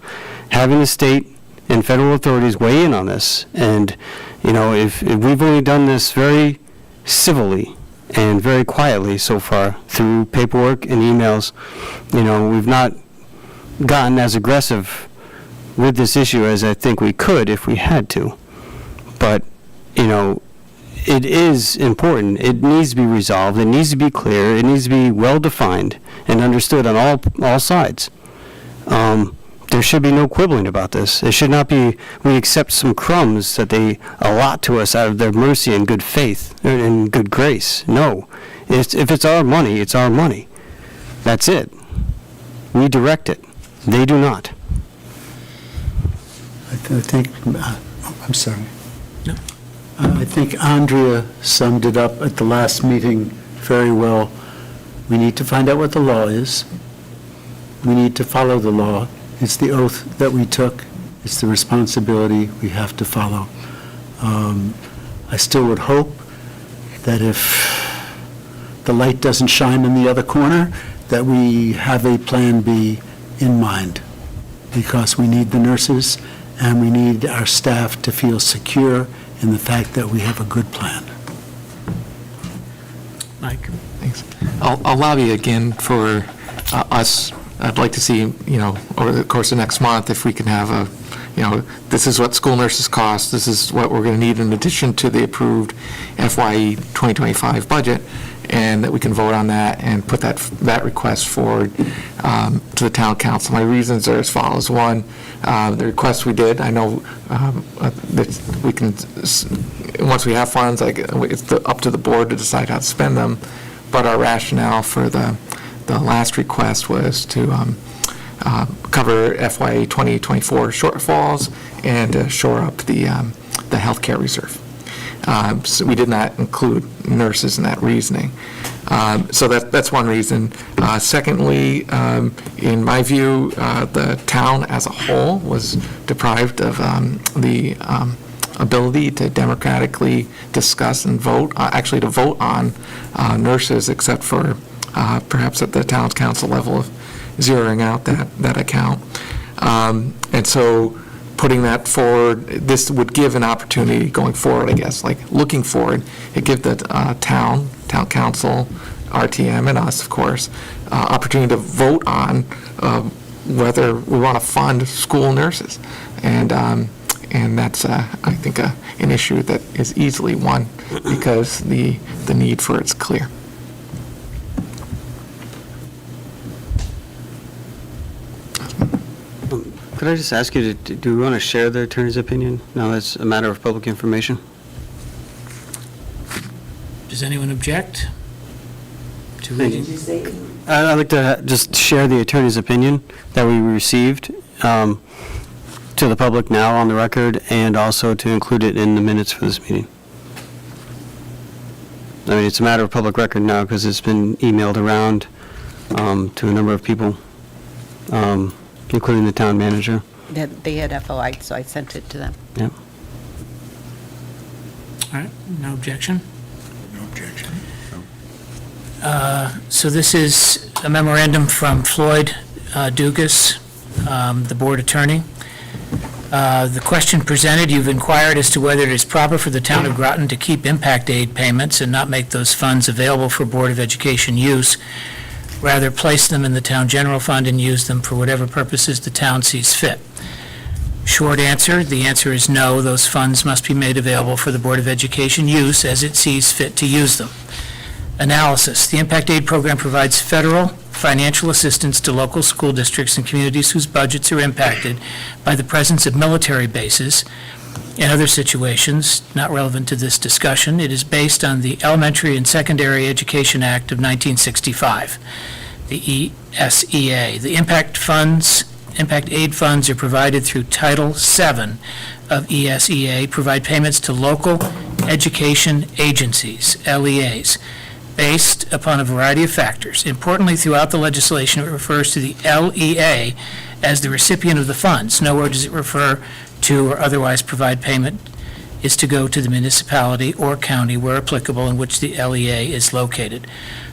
having the state and federal authorities weigh in on this. And, if we've only done this very civilly and very quietly so far through paperwork and emails, we've not gotten as aggressive with this issue as I think we could if we had to. But, it is important. It needs to be resolved. It needs to be clear. It needs to be well-defined and understood on all sides. There should be no quibbling about this. It should not be we accept some crumbs that they allot to us out of their mercy and good faith and good grace. No. If it's our money, it's our money. That's it. We direct it. They do not. I think, I'm sorry. No. I think Andrea summed it up at the last meeting very well. We need to find out what the law is. We need to follow the law. It's the oath that we took. It's the responsibility we have to follow. I still would hope that if the light doesn't shine in the other corner, that we have a Plan B in mind, because we need the nurses and we need our staff to feel secure in the fact that we have a good plan. Mike? Thanks. I'll lobby again for us. I'd like to see, over the course of next month, if we can have a, this is what school nurses cost, this is what we're going to need in addition to the approved FY 2025 budget, and that we can vote on that and put that request forward to the town council. My reasons are as follows. One, the request we did, I know that we can, once we have funds, it's up to the board to decide how to spend them, but our rationale for the last request was to cover FY 2024 shortfalls and shore up the healthcare reserve. So we did not include nurses in that reasoning. So that's one reason. Secondly, in my view, the town as a whole was deprived of the ability to democratically discuss and vote, actually to vote on nurses, except for perhaps at the town council level of zeroing out that account. And so putting that forward, this would give an opportunity going forward, I guess, like looking forward, it give the town council, RTM, and us, of course, opportunity to vote on whether we want to fund school nurses. And that's, I think, an issue that is easily won because the need for it's clear. Could I just ask you, do we want to share the attorney's opinion? No, that's a matter of public information. Does anyone object to Thank reading? Did you say? I'd like to just share the attorney's opinion that we received to the public now on the record, and also to include it in the minutes for this meeting. I mean, it's a matter of public record now because it's been emailed around to a number of people, including the town manager. They had FOI, so I sent it to them. Yeah. All right, no objection? No objection. So this is a memorandum from Floyd Dugas, the board attorney. The question presented, you've inquired as to whether it is proper for the town of Groton to keep impact aid payments and not make those funds available for Board of Education use, rather place them in the town general fund and use them for whatever purposes the town sees fit. Short answer, the answer is no. Those funds must be made available for the Board of Education use as it sees fit to use them. Analysis, the impact aid program provides federal financial assistance to local school districts and communities whose budgets are impacted by the presence of military bases and other situations not relevant to this discussion. It is based on the Elementary and Secondary Education Act of 1965, the ESEA. The impact aid funds are provided through Title VII of ESEA, provide payments to local education agencies, LEAs, based upon a variety of factors. Importantly, throughout the legislation, it refers to the LEA as the recipient of the funds. Nowhere does it refer to or otherwise provide payment is to go to the municipality or county where applicable in which the LEA is located.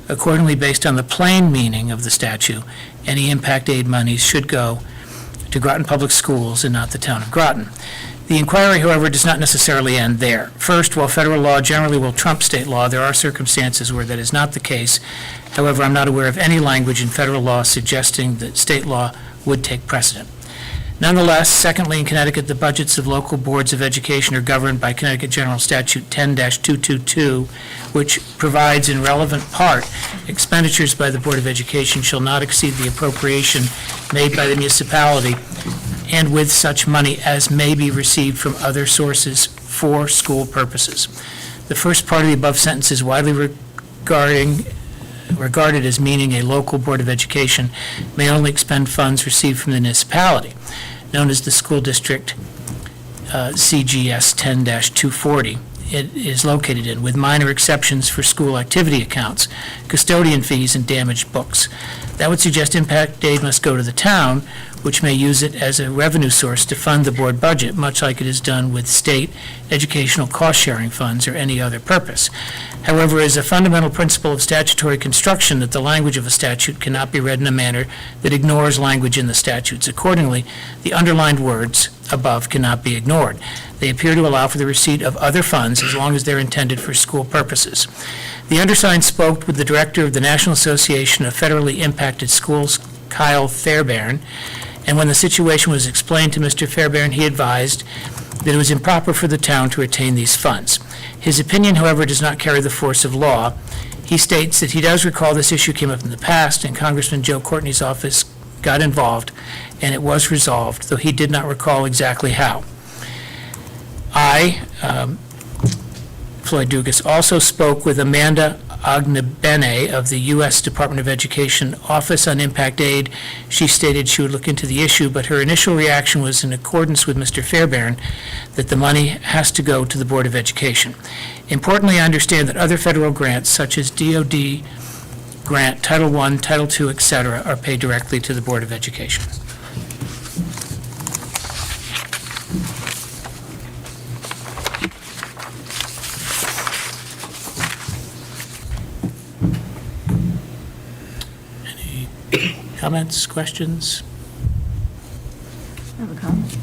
Accordingly, based on the plain meaning of the statute, any impact aid monies should go to Groton Public Schools and not the town of Groton. The inquiry, however, does not necessarily end there. First, while federal law generally will trump state law, there are circumstances where that is not the case. However, I'm not aware of any language in federal law suggesting that state law would take precedent. Nonetheless, secondly, in Connecticut, the budgets of local boards of education are governed by Connecticut General Statute 10-222, which provides in relevant part, expenditures by the Board of Education shall not exceed the appropriation made by the municipality and with such money as may be received from other sources for school purposes. The first part of the above sentence is widely regarded as meaning a local Board of Education may only expend funds received from the municipality, known as the School District CGS 10-240. it is located in, with minor exceptions for school activity accounts, custodian fees, and damaged books. That would suggest impact aid must go to the town, which may use it as a revenue source to fund the board budget, much like it is done with state educational cost-sharing funds or any other purpose. However, it is a fundamental principle of statutory construction that the language of a statute cannot be read in a manner that ignores language in the statutes. Accordingly, the underlined words above cannot be ignored. They appear to allow for the receipt of other funds as long as they're intended for school purposes. The undersigned spoke with the director of the National Association of Federally Impacted Schools, Kyle Fairbairn, and when the situation was explained to Mr. Fairbairn, he advised that it was improper for the town to retain these funds. His opinion, however, does not carry the force of law. He states that he does recall this issue came up in the past, and Congressman Joe Courtney's office got involved, and it was resolved, though he did not recall exactly how. Floyd Dugas, also spoke with Amanda Agnabene of the U.S. Department of Education Office on Impact Aid. She stated she would look into the issue, but her initial reaction was in accordance with Mr. Fairbairn that the money has to go to the Board of Education. Importantly, I understand that other federal grants, such as DOD grant, Title I, Title II, et cetera, are paid directly to the Board of Education. Comments, questions? I have a comment.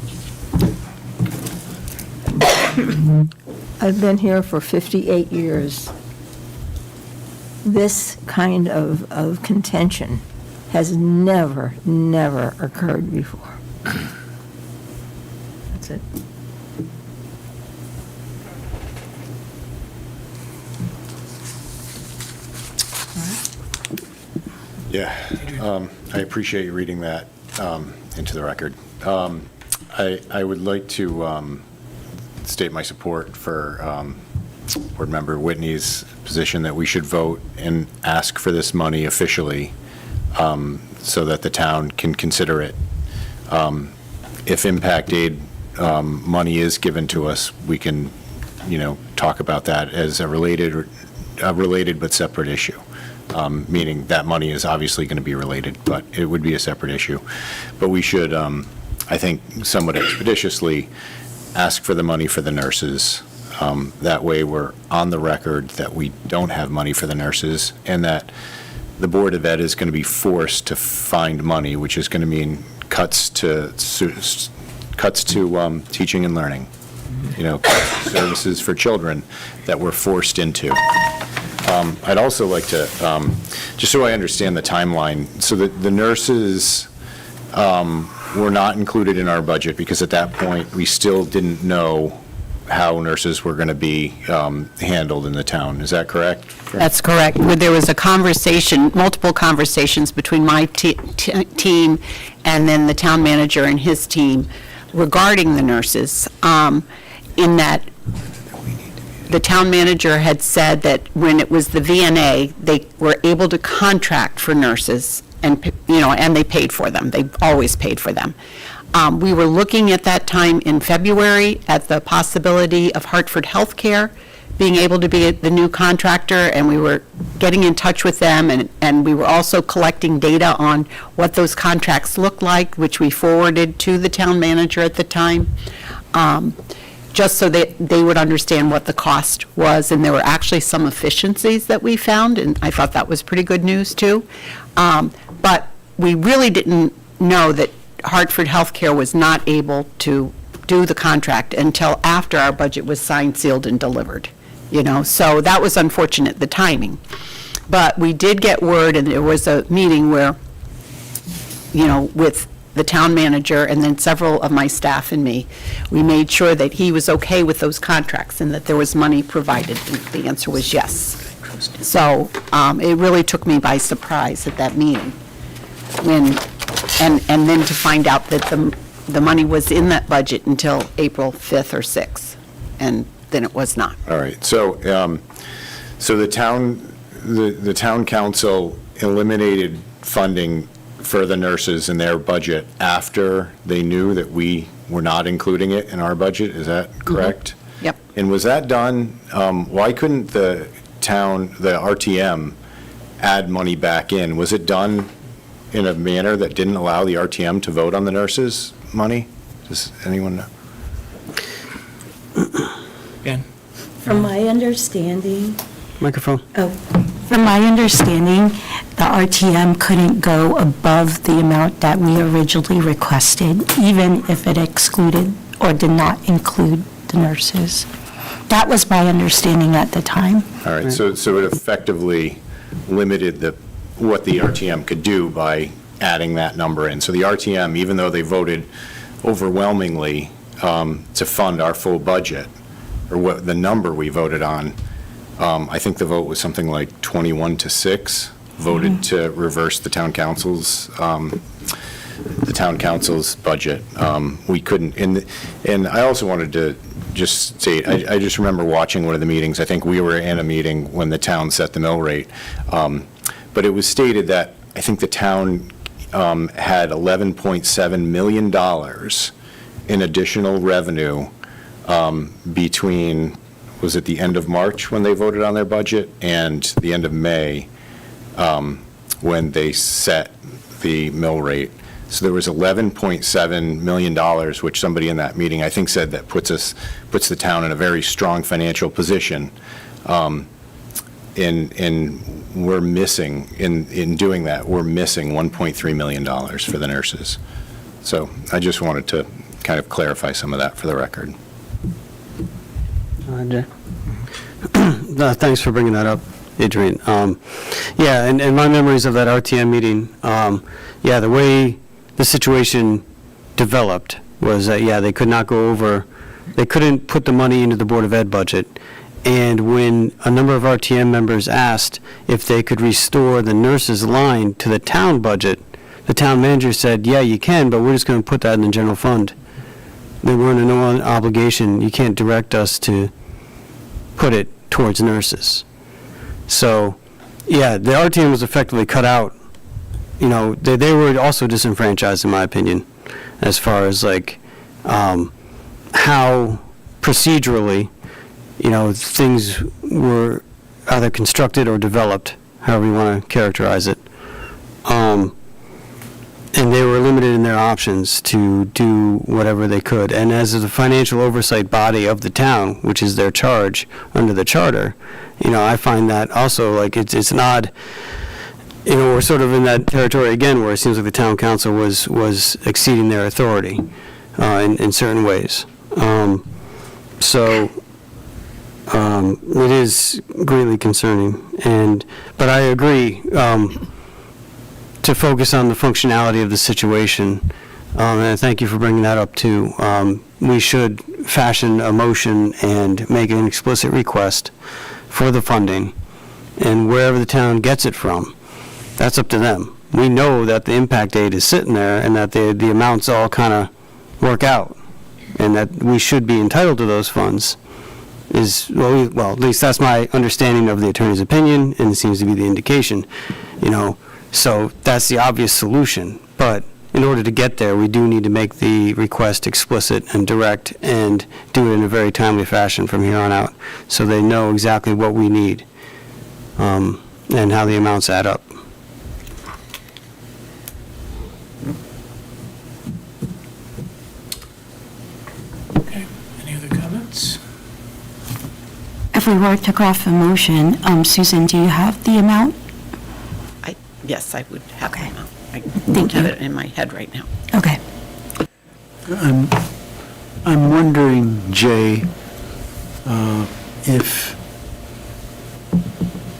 I've been here for 58 years. This kind of contention has never occurred before. That's it. Yeah, I appreciate you reading that into the record. I would like to state my support for Board Member Whitney's position that we should vote and ask for this money officially so that the town can consider it. If impact aid money is given to us, we can, talk about that as a related but separate issue. Meaning that money is obviously going to be related, but it would be a separate issue. But we should, I think, somewhat expeditiously ask for the money for the nurses. That way we're on the record that we don't have money for the nurses and that the Board of Ed is going to be forced to find money, which is going to mean cuts to teaching and learning, services for children that we're forced into. I'd also like to, just so I understand the timeline, so that the nurses were not included in our budget because at that point, we still didn't know how nurses were going to be handled in the town. Is that correct? That's correct. There was a conversation, multiple conversations between my team and then the town manager and his team regarding the nurses, in that the town manager had said that when it was the VNA, they were able to contract for nurses and they paid for them. They always paid for them. We were looking at that time in February at the possibility of Hartford Healthcare being able to be the new contractor, and we were getting in touch with them, and we were also collecting data on what those contracts looked like, which we forwarded to the town manager at the time, just so that they would understand what the cost was. And there were actually some efficiencies that we found, and I thought that was pretty good news, too. But we really didn't know that Hartford Healthcare was not able to do the contract until after our budget was signed, sealed, and delivered, So that was unfortunate, the timing. But we did get word, and there was a meeting where, with the town manager and then several of my staff and me, we made sure that he was okay with those contracts and that there was money provided. And the answer was yes. So it really took me by surprise at that meeting. And then to find out that the money was in that budget until April 5th or 6th, and then it was not. All right. So the town council eliminated funding for the nurses in their budget after they knew that we were not including it in our budget. Is that correct? Yep. And was that done, why couldn't the town, the RTM, add money back in? Was it done in a manner that didn't allow the RTM to vote on the nurses' money? Does anyone know? Ben? From my understanding, Microphone. from my understanding, the RTM couldn't go above the amount that we originally requested, even if it excluded or did not include the nurses. That was my understanding at the time. All right, so it effectively limited what the RTM could do by adding that number in. So the RTM, even though they voted overwhelmingly to fund our full budget, or what the number we voted on, I think the vote was something like 21-6, voted to reverse the town council's budget. We couldn't, and I also wanted to just state, I just remember watching one of the meetings. I think we were in a meeting when the town set the mill rate. But it was stated that I think the town had $11.7 million in additional revenue between, was it the end of March when they voted on their budget and the end of May when they set the mill rate. So there was $11.7 million, which somebody in that meeting, I think, said that puts the town in a very strong financial position. And we're missing, in doing that, we're missing $1.3 million for the nurses. So I just wanted to kind of clarify some of that for the record. Jay? Thanks for bringing that up, Adrian. Yeah, and my memories of that RTM meeting, yeah, the way the situation developed was that, yeah, they could not go over, they couldn't put the money into the Board of Ed budget. And when a number of RTM members asked if they could restore the nurses' line to the town budget, the town manager said, yeah, you can, but we're just going to put that in the general fund. They weren't under no obligation. You can't direct us to put it towards nurses. So, yeah, the RTM was effectively cut out. You know, they were also disenfranchised, in my opinion, as far as, like, how procedurally, you know, things were either constructed or developed, however you want to characterize it. And they were limited in their options to do whatever they could. And as the financial oversight body of the town, which is their charge under the charter, you know, I find that also, like, it's an odd, you know, we're sort of in that territory again where it seems like the town council was exceeding their authority in certain ways. So it is greatly concerning. But I agree, to focus on the functionality of the situation, and thank you for bringing that up too. We should fashion a motion and make an explicit request for the funding, and wherever the town gets it from, that's up to them. We know that the impact aid is sitting there and that the amounts all kind of work out, and that we should be entitled to those funds. Well, at least that's my understanding of the attorney's opinion, and it seems to be the indication, you know. So that's the obvious solution. But in order to get there, we do need to make the request explicit and direct and do it in a very timely fashion from here on out so they know exactly what we need and how the amounts add up. Okay, any other comments? If we were to craft a motion, Susan, do you have the amount? Yes, I would have Okay. them out. I Thank don't have you. it in my head right now. Okay. I'm wondering, Jay, if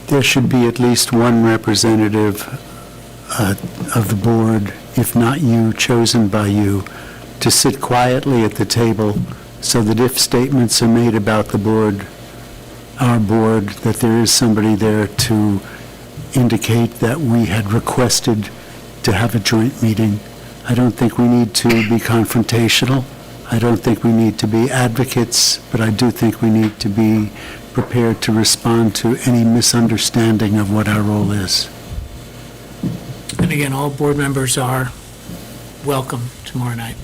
there should be at least one representative of the board, if not you, chosen by you, to sit quietly at the table so that if statements are made about the board, our board, that there is somebody there to indicate that we had requested to have a joint meeting. I don't think we need to be confrontational. I don't think we need to be advocates, but I do think we need to be prepared to respond to any misunderstanding of what our role is. And again, all board members are welcome tomorrow night.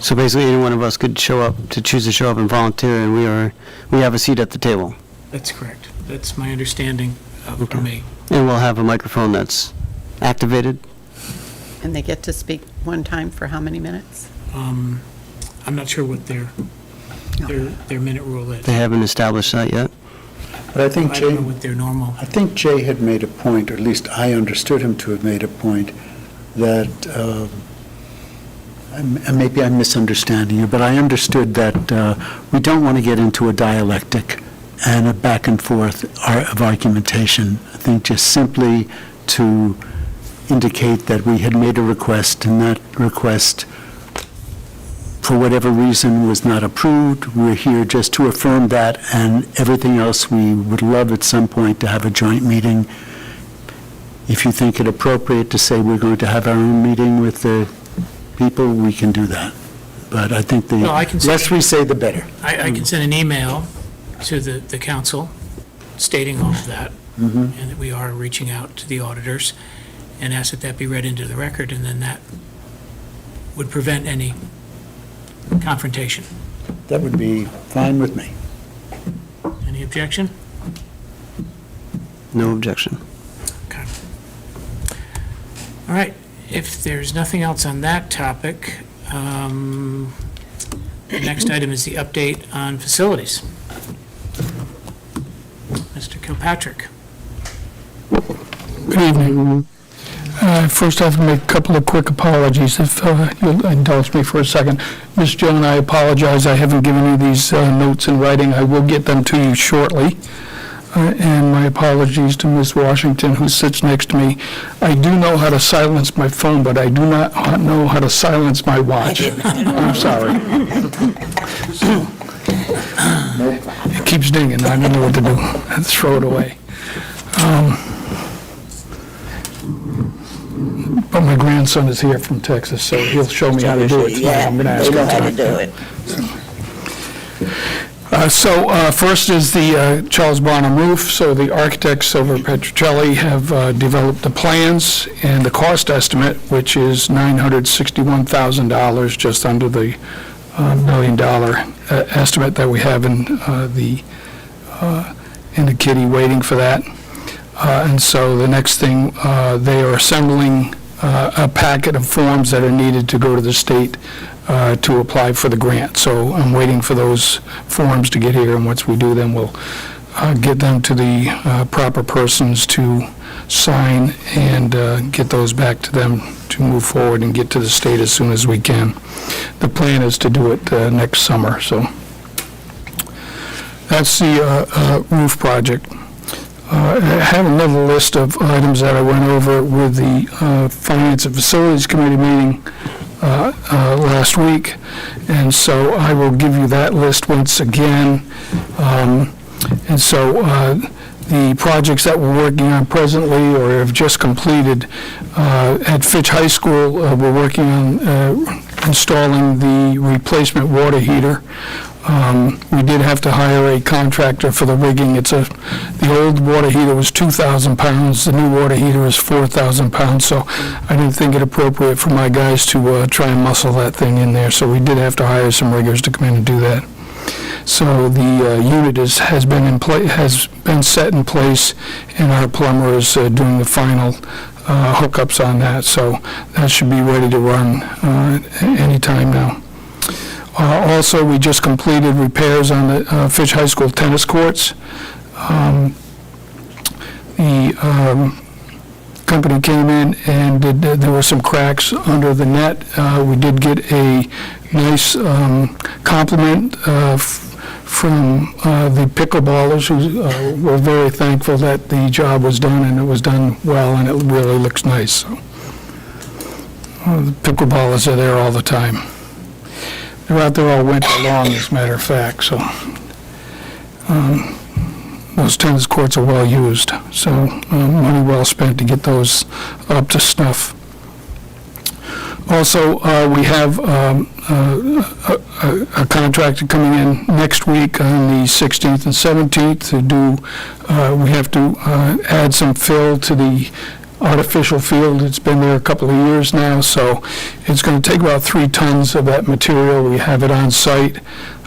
So basically, any one of us could show up, to choose to show up and volunteer, and we have a seat at the table. That's correct. That's my understanding for me. And we'll have a microphone that's activated. And they get to speak one time for how many minutes? I'm not sure what their minute rule is. They haven't established that yet. But I think I don't Jay, know what their normal, I think Jay had made a point, or at least I understood him to have made a point, that, and maybe I'm misunderstanding you, but I understood that we don't want to get into a dialectic and a back and forth of argumentation. I think just simply to indicate that we had made a request, and that request, for whatever reason, was not approved. We're here just to affirm that, and everything else, we would love at some point to have a joint meeting. If you think it appropriate to say we're going to have our own meeting with the people, we can do that. But I think the No, I can say- less we say, the better. I can send an email to the council stating all of that, and that we are reaching out to the auditors, and ask that that be read into the record, and then that would prevent any confrontation. That would be fine with me. Any objection? No objection. Okay. All right, if there's nothing else on that topic, the next item is the update on facilities. Mr. Kilpatrick. Good evening. First, I have to make a couple of quick apologies, if you'll indulge me for a second. Ms. Joan, I apologize, I haven't given you these notes in writing. I will get them to you shortly. And my apologies to Ms. Washington, who sits next to me. I do know how to silence my phone, but I do not know how to silence my watch. I'm sorry. It keeps dinging, I don't know what to do. I throw it away. But my grandson is here from Texas, so he'll show me how to do it tonight. Yeah, I'm going to they ask know him how to tonight. do it. First is the Charles Barnum roof. So the architects over at Petrocelli have developed the plans and the cost estimate, which is $961,000, just under the $1 million estimate that we have in the kitty waiting for that. And so the next thing, they are assembling a packet of forms that are needed to go to the state to apply for the grant. So I'm waiting for those forms to get here, and once we do them, we'll get them to the proper persons to sign and get those back to them to move forward and get to the state as soon as we can. The plan is to do it next summer, so that's the roof project. I have another list of items that I went over with the Finance and Facilities Committee meeting last week, and so I will give you that list once again. And so the projects that we're working on presently or have just completed, at Fitch High School, we're working on installing the replacement water heater. We did have to hire a contractor for the rigging. The old water heater was 2,000 pounds. The new water heater is 4,000 pounds. So I didn't think it appropriate for my guys to try and muscle that thing in there. So we did have to hire some riggers to come in and do that. So the unit has been set in place, and our plumber is doing the final hookups on that. So that should be ready to run anytime now. Also, we just completed repairs on the Fitch High School tennis courts. The company came in and there were some cracks under the net. We did get a nice compliment from the pickleballers, who were very thankful that the job was done, and it was done well, and it really looks nice. So, the pickleballers are there all the time. They're out there all winter long, as a matter of fact, so those tennis courts are well used, so money well spent to get those up to snuff. Also, we have a contractor coming in next week on the 16th and 17th to do, we have to add some fill to the artificial field. It's been there a couple of years now, so it's going to take about 3 tons of that material. We have it on site.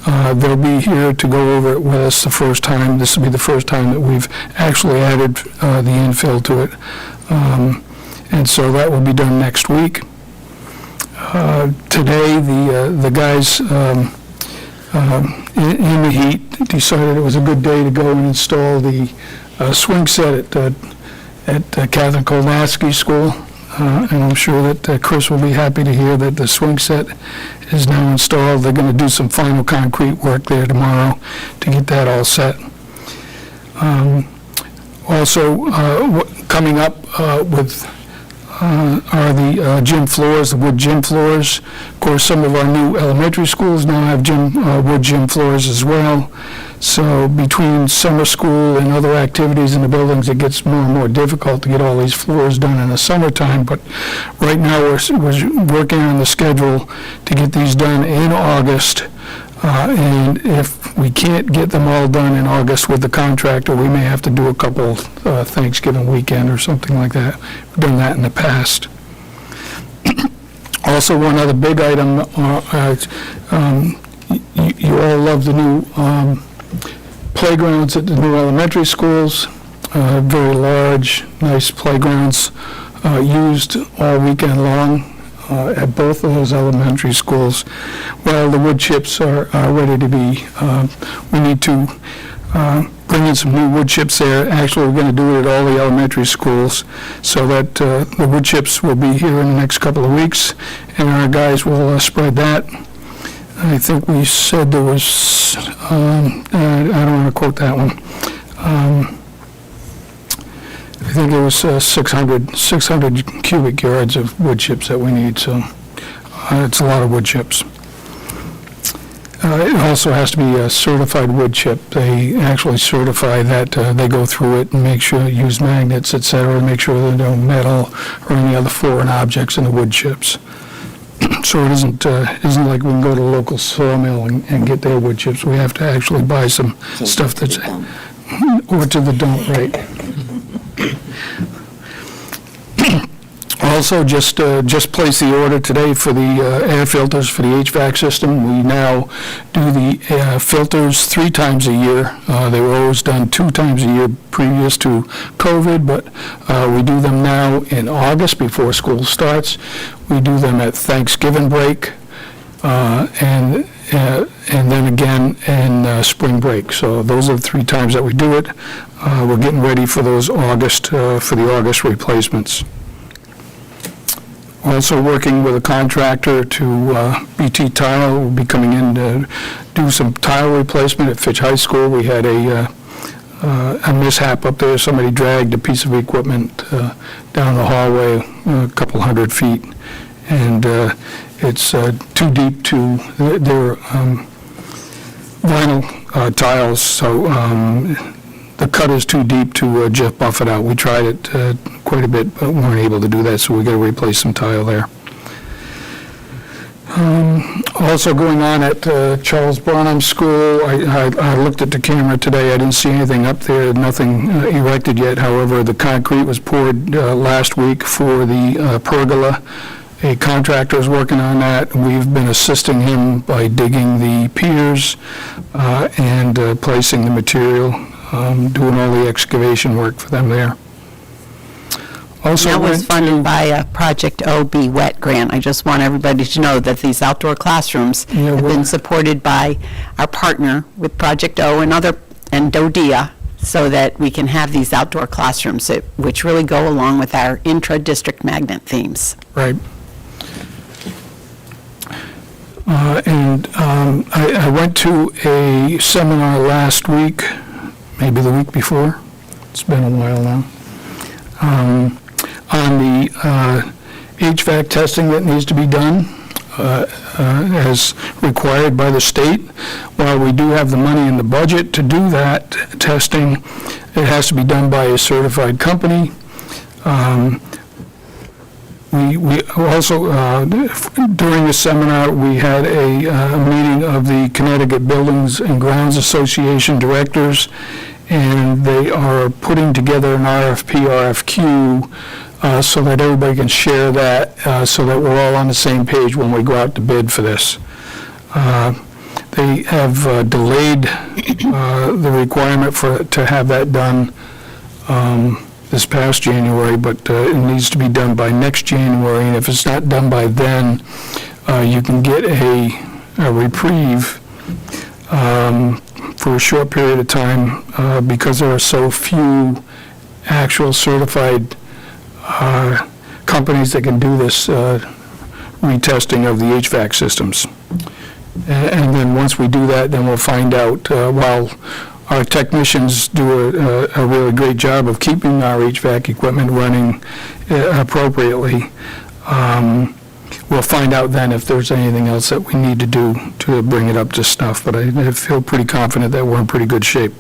They'll be here to go over it with us the first time. This will be the first time that we've actually added the infill to it. And so that will be done next week. Today, the guys in the heat decided it was a good day to go and install the swing set at Catherine Kolnaski School. And I'm sure that Chris will be happy to hear that the swing set is now installed. They're going to do some final concrete work there tomorrow to get that all set. Also, coming up with are the gym floors, the wood gym floors. Of course, some of our new elementary schools now have wood gym floors as well. So between summer school and other activities in the buildings, it gets more and more difficult to get all these floors done in the summertime. But right now, we're working on the schedule to get these done in August. And if we can't get them all done in August with the contractor, we may have to do a couple Thanksgiving weekend or something like that. We've done that in the past. Also, one other big item, you all love the new playgrounds at the new elementary schools. Very large, nice playgrounds used all weekend long. At both of those elementary schools. Well, the wood chips are ready to be, we need to bring in some new wood chips there. Actually, we're going to do it at all the elementary schools so that the wood chips will be here in the next couple of weeks, and our guys will spread that. I think we said there was, I don't want to quote that one. I think it was 600 cubic yards of wood chips that we need, so it's a lot of wood chips. It also has to be a certified wood chip. They actually certify that they go through it and make sure, use magnets, et cetera, to make sure there are no metal or any other foreign objects in the wood chips. So it isn't like we can go to a local sawmill and get their wood chips. We have to actually buy some stuff that's, or to the dump, right. Also, just placed the order today for the air filters for the HVAC system. We now do the filters 3 times a year. They were always done 2 times a year previous to COVID, but we do them now in August before school starts. We do them at Thanksgiving break, and then again in spring break. So those are the 3 times that we do it. We're getting ready for those August, for the August replacements. Also working with a contractor to BT Tile. Will be coming in to do some tile replacement at Fitch High School. We had a mishap up there. Somebody dragged a piece of equipment down the hallway a couple hundred feet, and it's too deep to their vinyl tiles, so the cut is too deep to just buff it out. We tried it quite a bit, but weren't able to do that, so we got to replace some tile there. Also going on at Charles Barnum School, I looked at the camera today. I didn't see anything up there, nothing erected yet. However, the concrete was poured last week for the pergola. A contractor is working on that. We've been assisting him by digging the piers and placing the material, doing all the excavation work for them there. Also That was went funded to- by a Project OB wet grant. I just want everybody to know that these outdoor classrooms Yeah, have well- been supported by our partner with Project O and DODEA, so that we can have these outdoor classrooms, which really go along with our intra-district magnet themes. Right. I went to a seminar last week, maybe the week before, it's been a while now, on the HVAC testing that needs to be done as required by the state. While we do have the money in the budget to do that testing, it has to be done by a certified company. We also, during the seminar, we had a meeting of the Connecticut Buildings and Grounds Association directors, and they are putting together an RFP, RFQ so that everybody can share that, so that we're all on the same page when we go out to bid for this. They have delayed the requirement to have that done this past January, but it needs to be done by next January, and if it's not done by then, you can get a reprieve for a short period of time because there are so few actual certified companies that can do this retesting of the HVAC systems. And then once we do that, then we'll find out, while our technicians do a really great job of keeping our HVAC equipment running appropriately, we'll find out then if there's anything else that we need to do to bring it up to snuff. But I feel pretty confident that we're in pretty good shape.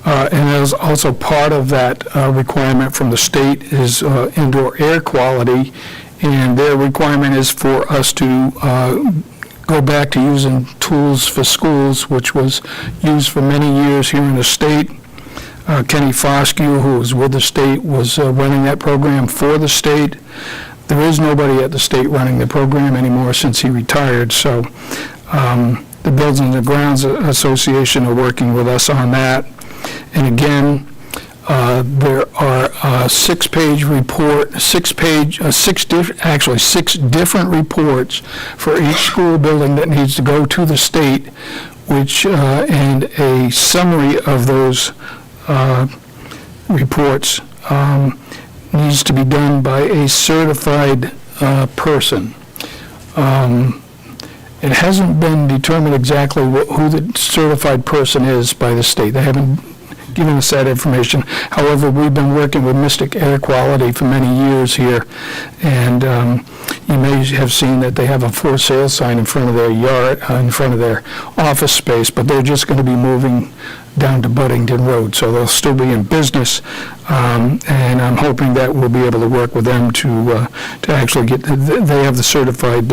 And there's also part of that requirement from the state is indoor air quality, and their requirement is for us to go back to using Tools for Schools, which was used for many years here in the state. Kenny Foscue, who was with the state, was running that program for the state. There is nobody at the state running the program anymore since he retired, so the Buildings and Grounds Association are working with us on that. And again, there are six different reports for each school building that needs to go to the state, which, and a summary of those reports needs to be done by a certified person. It hasn't been determined exactly who the certified person is by the state. They haven't given us that information. However, we've been working with Mystic Air Quality for many years here, and you may have seen that they have a for sale sign in front of their yard, in front of their office space, but they're just going to be moving down to Buddington Road, so they'll still be in business, and I'm hoping that we'll be able to work with them to actually get, they have the certified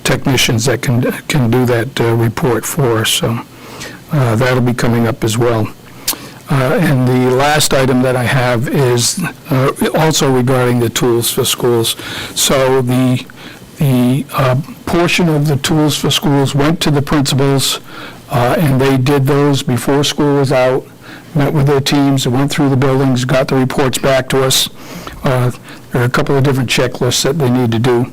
technicians that can do that report for us, so that'll be coming up as well. And the last item that I have is also regarding the Tools for Schools. So the portion of the Tools for Schools went to the principals, and they did those before school was out, met with their teams, went through the buildings, got the reports back to us. There are a couple of different checklists that they need to do.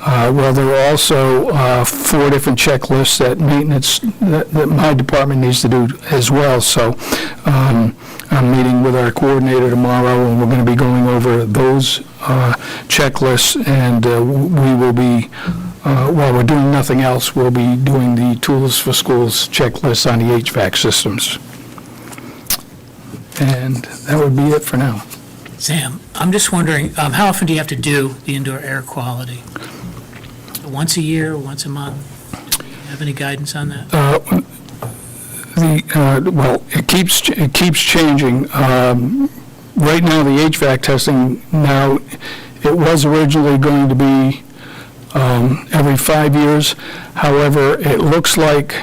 Well, there are also 4 different checklists that maintenance, that my department needs to do as well. So I'm meeting with our coordinator tomorrow, and we're going to be going over those checklists, and we will be, while we're doing nothing else, we'll be doing the Tools for Schools checklist on the HVAC systems. And that would be it for now. Sam, I'm just wondering, how often do you have to do the indoor air quality? Once a year, once a month? Do you have any guidance on that? Well, it keeps changing. Right now, the HVAC testing now, it was originally going to be every 5 years. However, it looks like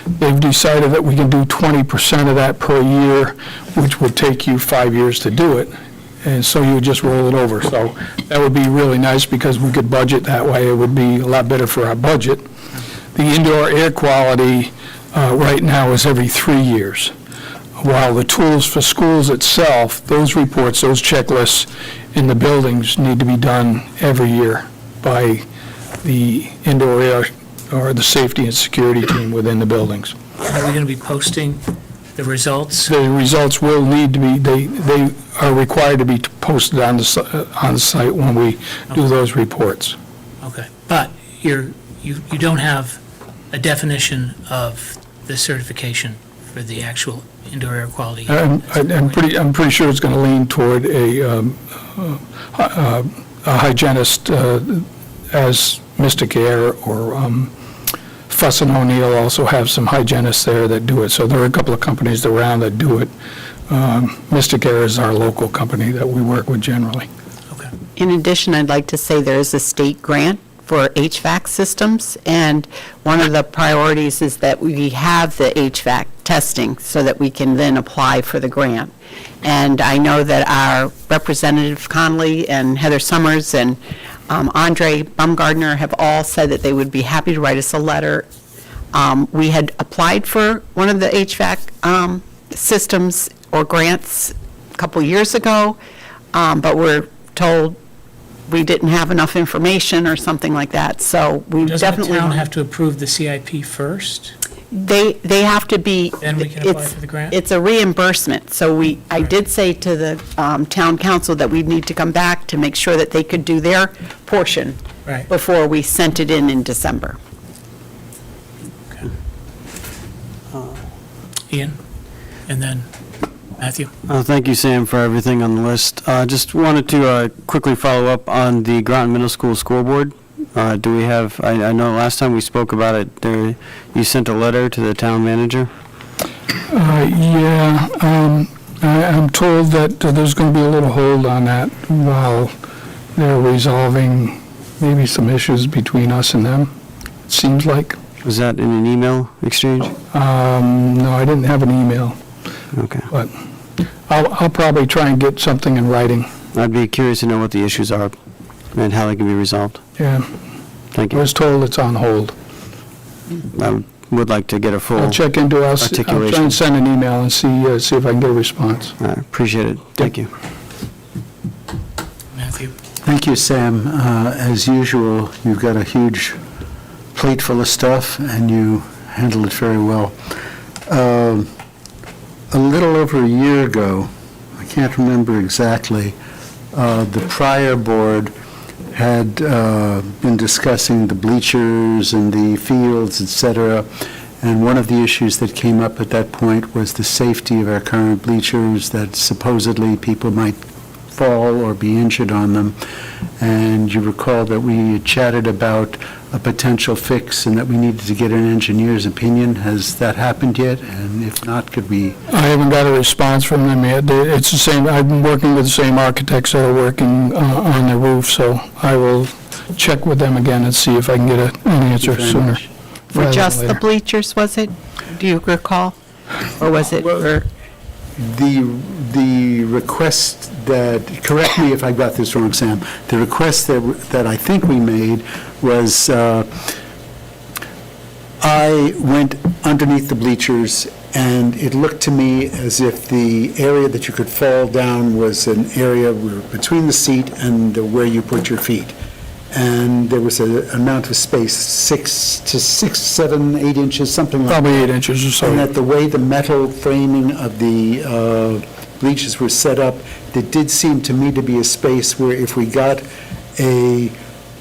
they've decided that we can do 20% of that per year, which would take you 5 years to do it. And so you would just roll it over. So that would be really nice because we could budget that way. It would be a lot better for our budget. The indoor air quality right now is every 3 years. While the Tools for Schools itself, those reports, those checklists in the buildings need to be done every year by the indoor air or the safety and security team within the buildings. Are we going to be posting the results? The results will need to be, they are required to be posted on the site when we do those reports. Okay, but you don't have a definition of the certification for the actual indoor air quality? I'm pretty sure it's going to lean toward a hygienist, as Mystic Air or Fuss and O'Neill also have some hygienists there that do it. So there are a couple of companies around that do it. Mystic Air is our local company that we work with generally. Okay. In addition, I'd like to say there is a state grant for HVAC systems, and one of the priorities is that we have the HVAC testing so that we can then apply for the grant. And I know that our Representative Conley and Heather Summers and Andre Baumgardner have all said that they would be happy to write us a letter. We had applied for one of the HVAC systems or grants a couple years ago, but we're told we didn't have enough information or something like that, so we Doesn't the definitely. town have to approve the CIP first? They have to be. Then we can apply for the grant? It's a reimbursement, so I did say to the town council that we'd need to come back to make sure that they could do their portion Right. before we sent it in December. Ian? And then Matthew? Thank you, Sam, for everything on the list. Just wanted to quickly follow up on the Groton Middle School scoreboard. Do we have, I know last time we spoke about it, you sent a letter to the town manager? Yeah, I'm told that there's going to be a little hold on that while they're resolving maybe some issues between us and them, it seems like. Was that in an email exchange? No, I didn't have an email, Okay. but I'll probably try and get something in writing. I'd be curious to know what the issues are and how they can be resolved. Yeah, Thank I you. was told it's on hold. I would like to get a full. I'll check into it. I'll try articulation. and send an email and see if I can get a response. I appreciate it. Thank you. Matthew? Thank you, Sam. As usual, you've got a huge plate full of stuff, and you handle it very well. A little over a year ago, I can't remember exactly, the prior board had been discussing the bleachers and the fields, et cetera, and one of the issues that came up at that point was the safety of our current bleachers, that supposedly people might fall or be injured on them. And you recall that we chatted about a potential fix and that we needed to get an engineer's opinion. Has that happened yet? And if not, could we? I haven't got a response from them yet. It's the same, I've been working with the same architects that are working on the roof, so I will check with them again and see if I can get an answer very sooner. much. For rather than just the later. bleachers, was it? Do you recall? Or was it for? The request that, correct me if I got this wrong, Sam, the request that I think we made was, I went underneath the bleachers, and it looked to me as if the area that you could fall down was an area between the seat and where you put your feet. And there was an amount of space, 6 to 6, 7, 8 inches, something like that. Probably 8 inches or so. And that the way the metal framing of the bleachers were set up, there did seem to me to be a space where if we got a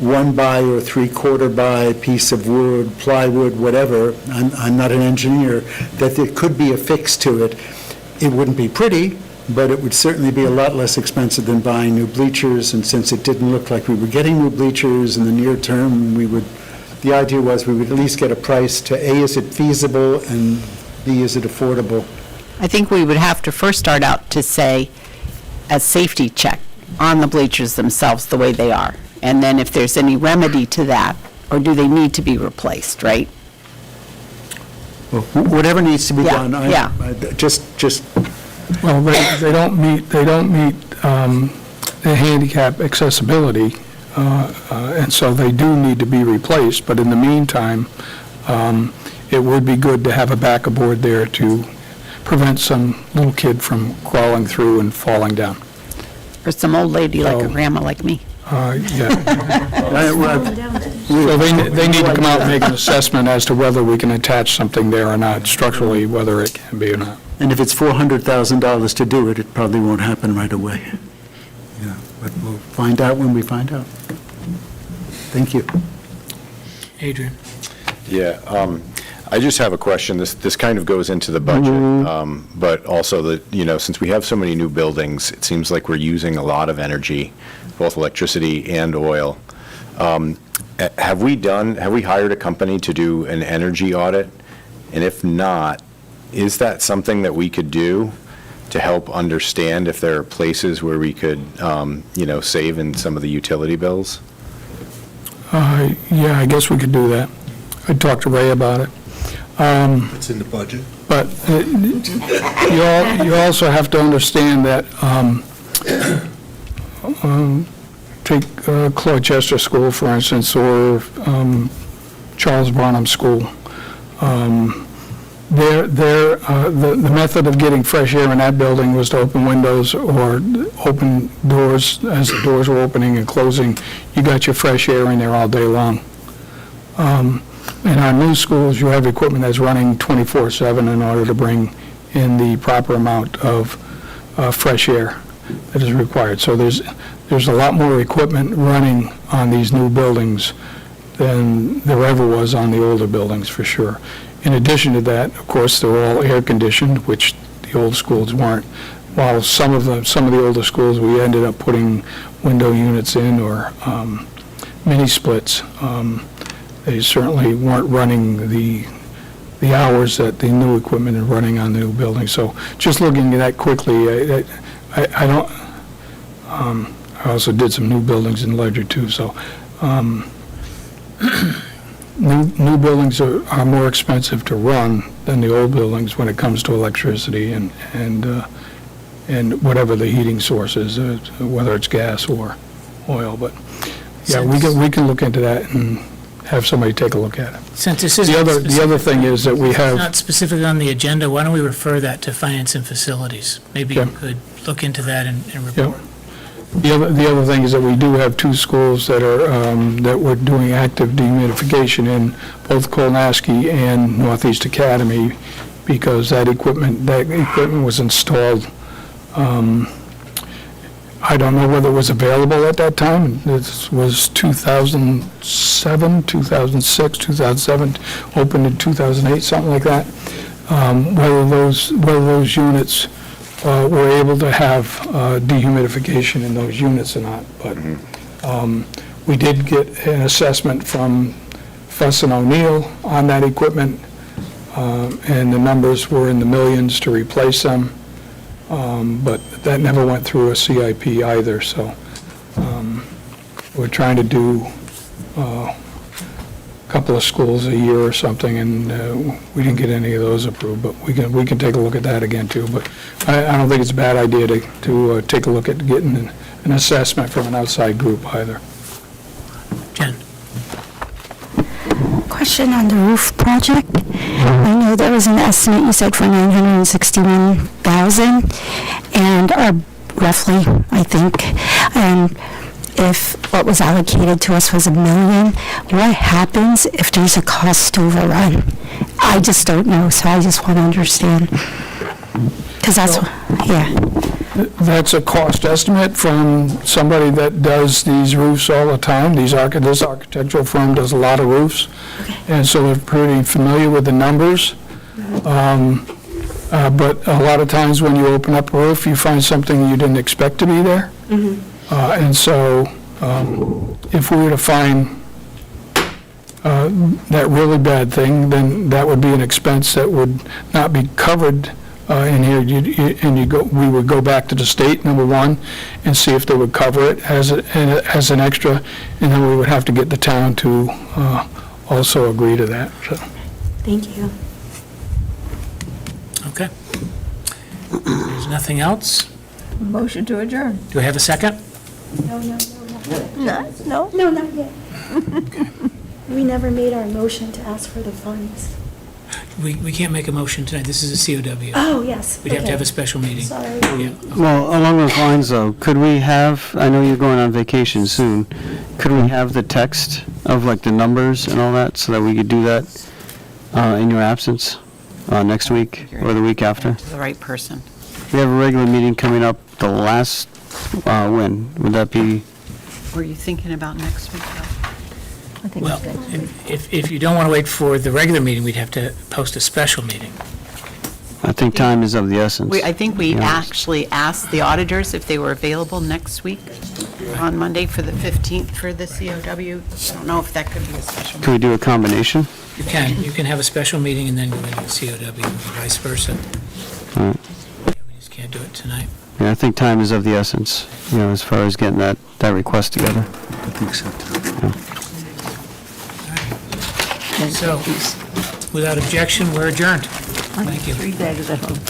1 by or 3/4 by piece of wood, plywood, whatever, I'm not an engineer, that there could be a fix to it. It wouldn't be pretty, but it would certainly be a lot less expensive than buying new bleachers, and since it didn't look like we were getting new bleachers in the near term, the idea was we would at least get a price to, A, is it feasible, and B, is it affordable? I think we would have to first start out to say a safety check on the bleachers themselves, the way they are. And then if there's any remedy to that, or do they need to be replaced, right? Whatever needs to be Yeah, done. yeah. Just Well, they don't meet the handicap accessibility, and so they do need to be replaced. But in the meantime, it would be good to have a backup board there to prevent some little kid from crawling through and falling down. Or some old lady like a Oh. grandma like me. Yeah. So they need to come out and make an assessment as to whether we can attach something there or not, structurally, whether it can be or not. And if it's $400,000 to do it, it probably won't happen right away. Yeah, but we'll find out when we find out. Thank you. Adrian? Yeah, I just have a question. This kind of goes into the budget, but also since we have so many new buildings, it seems like we're using a lot of energy, both electricity and oil. Have we hired a company to do an energy audit? And if not, is that something that we could do to help understand if there are places where we could, save in some of the utility bills? Yeah, I guess we could do that. I'd talk to Ray about it. It's in the budget. But you also have to understand that, take Cloychester School, for instance, or Charles Barnum School. The method of getting fresh air in that building was to open windows or open doors as the doors were opening and closing. You got your fresh air in there all day long. In our new schools, you have equipment that's running 24/7 in order to bring in the proper amount of fresh air that is required. So there's a lot more equipment running on these new buildings than there ever was on the older buildings, for sure. In addition to that, of course, they're all air-conditioned, which the old schools weren't. While some of the older schools, we ended up putting window units in or mini splits. They certainly weren't running the hours that the new equipment is running on the new building. So just looking at that quickly, I don't, I also did some new buildings in Ledger too, so new buildings are more expensive to run than the old buildings when it comes to electricity and whatever the heating source is, whether it's gas or oil. But yeah, we can look into that and have somebody take a look at it. Since this is The other thing is that we have. not specifically on the agenda, why don't we refer that to Finance and Facilities? Maybe you Okay. could look into that and Yep. report. The other thing is that we do have two schools that are, that we're doing active dehumidification in, both Kolnaski and Northeast Academy, because that equipment was installed, I don't know whether it was available at that time. This was 2007, 2006, 2007, opened in 2008, something like that. Whether those units were able to have dehumidification in those units or not. But we did get an assessment from Fuss and O'Neill on that equipment, and the numbers were in the millions to replace them. But that never went through a CIP either, so we're trying to do a couple of schools a year or something, and we didn't get any of those approved, but we can take a look at that again too. But I don't think it's a bad idea to take a look at getting an assessment from an outside group either. Jen? Question on the roof project. I know there was an estimate you said for 961,000, and roughly, I think, and if what was allocated to us was $1 million, what happens if there's a cost overrun? I just don't know, so I just want to understand. Because that's, yeah. That's a cost estimate from somebody that does these roofs all the time. This architectural firm does a lot of roofs, and so they're pretty familiar with the numbers. But a lot of times when you open up a roof, you find something you didn't expect to be there. And so if we were to find that really bad thing, then that would be an expense that would not be covered in here. We would go back to the state, number one, and see if they would cover it as an extra, and then we would have to get the town to also agree to that. So. Thank you. Okay. There's nothing else? Motion to adjourn. Do we have a second? No, No, not yet. We never made our motion to ask for the funds. We can't make a motion tonight. This is a COW. Oh, yes. We'd have to have a special meeting. Sorry. Yeah. Well, along those lines, though, could we have, I know you're going on vacation soon, could we have the text of, like, the numbers and all that, so that we could do that in your absence next week or the week after? The right person. We have a regular meeting coming up the last, when? Would that be? Were you thinking about next week? I think Well, it's good. if you don't want to wait for the regular meeting, we'd have to post a special meeting. I think time is of the essence. I think we Yeah. actually asked the auditors if they were available next week on Monday for the 15th for the COW. I don't know if that could be a special. Could we do a combination? You can have a special meeting and then go into the COW, or vice versa. All right. We just can't do it tonight. Yeah, I think time is of the essence, as far as getting that request together. I think so. So, without objection, we're adjourned. Thank you. Three bags at home.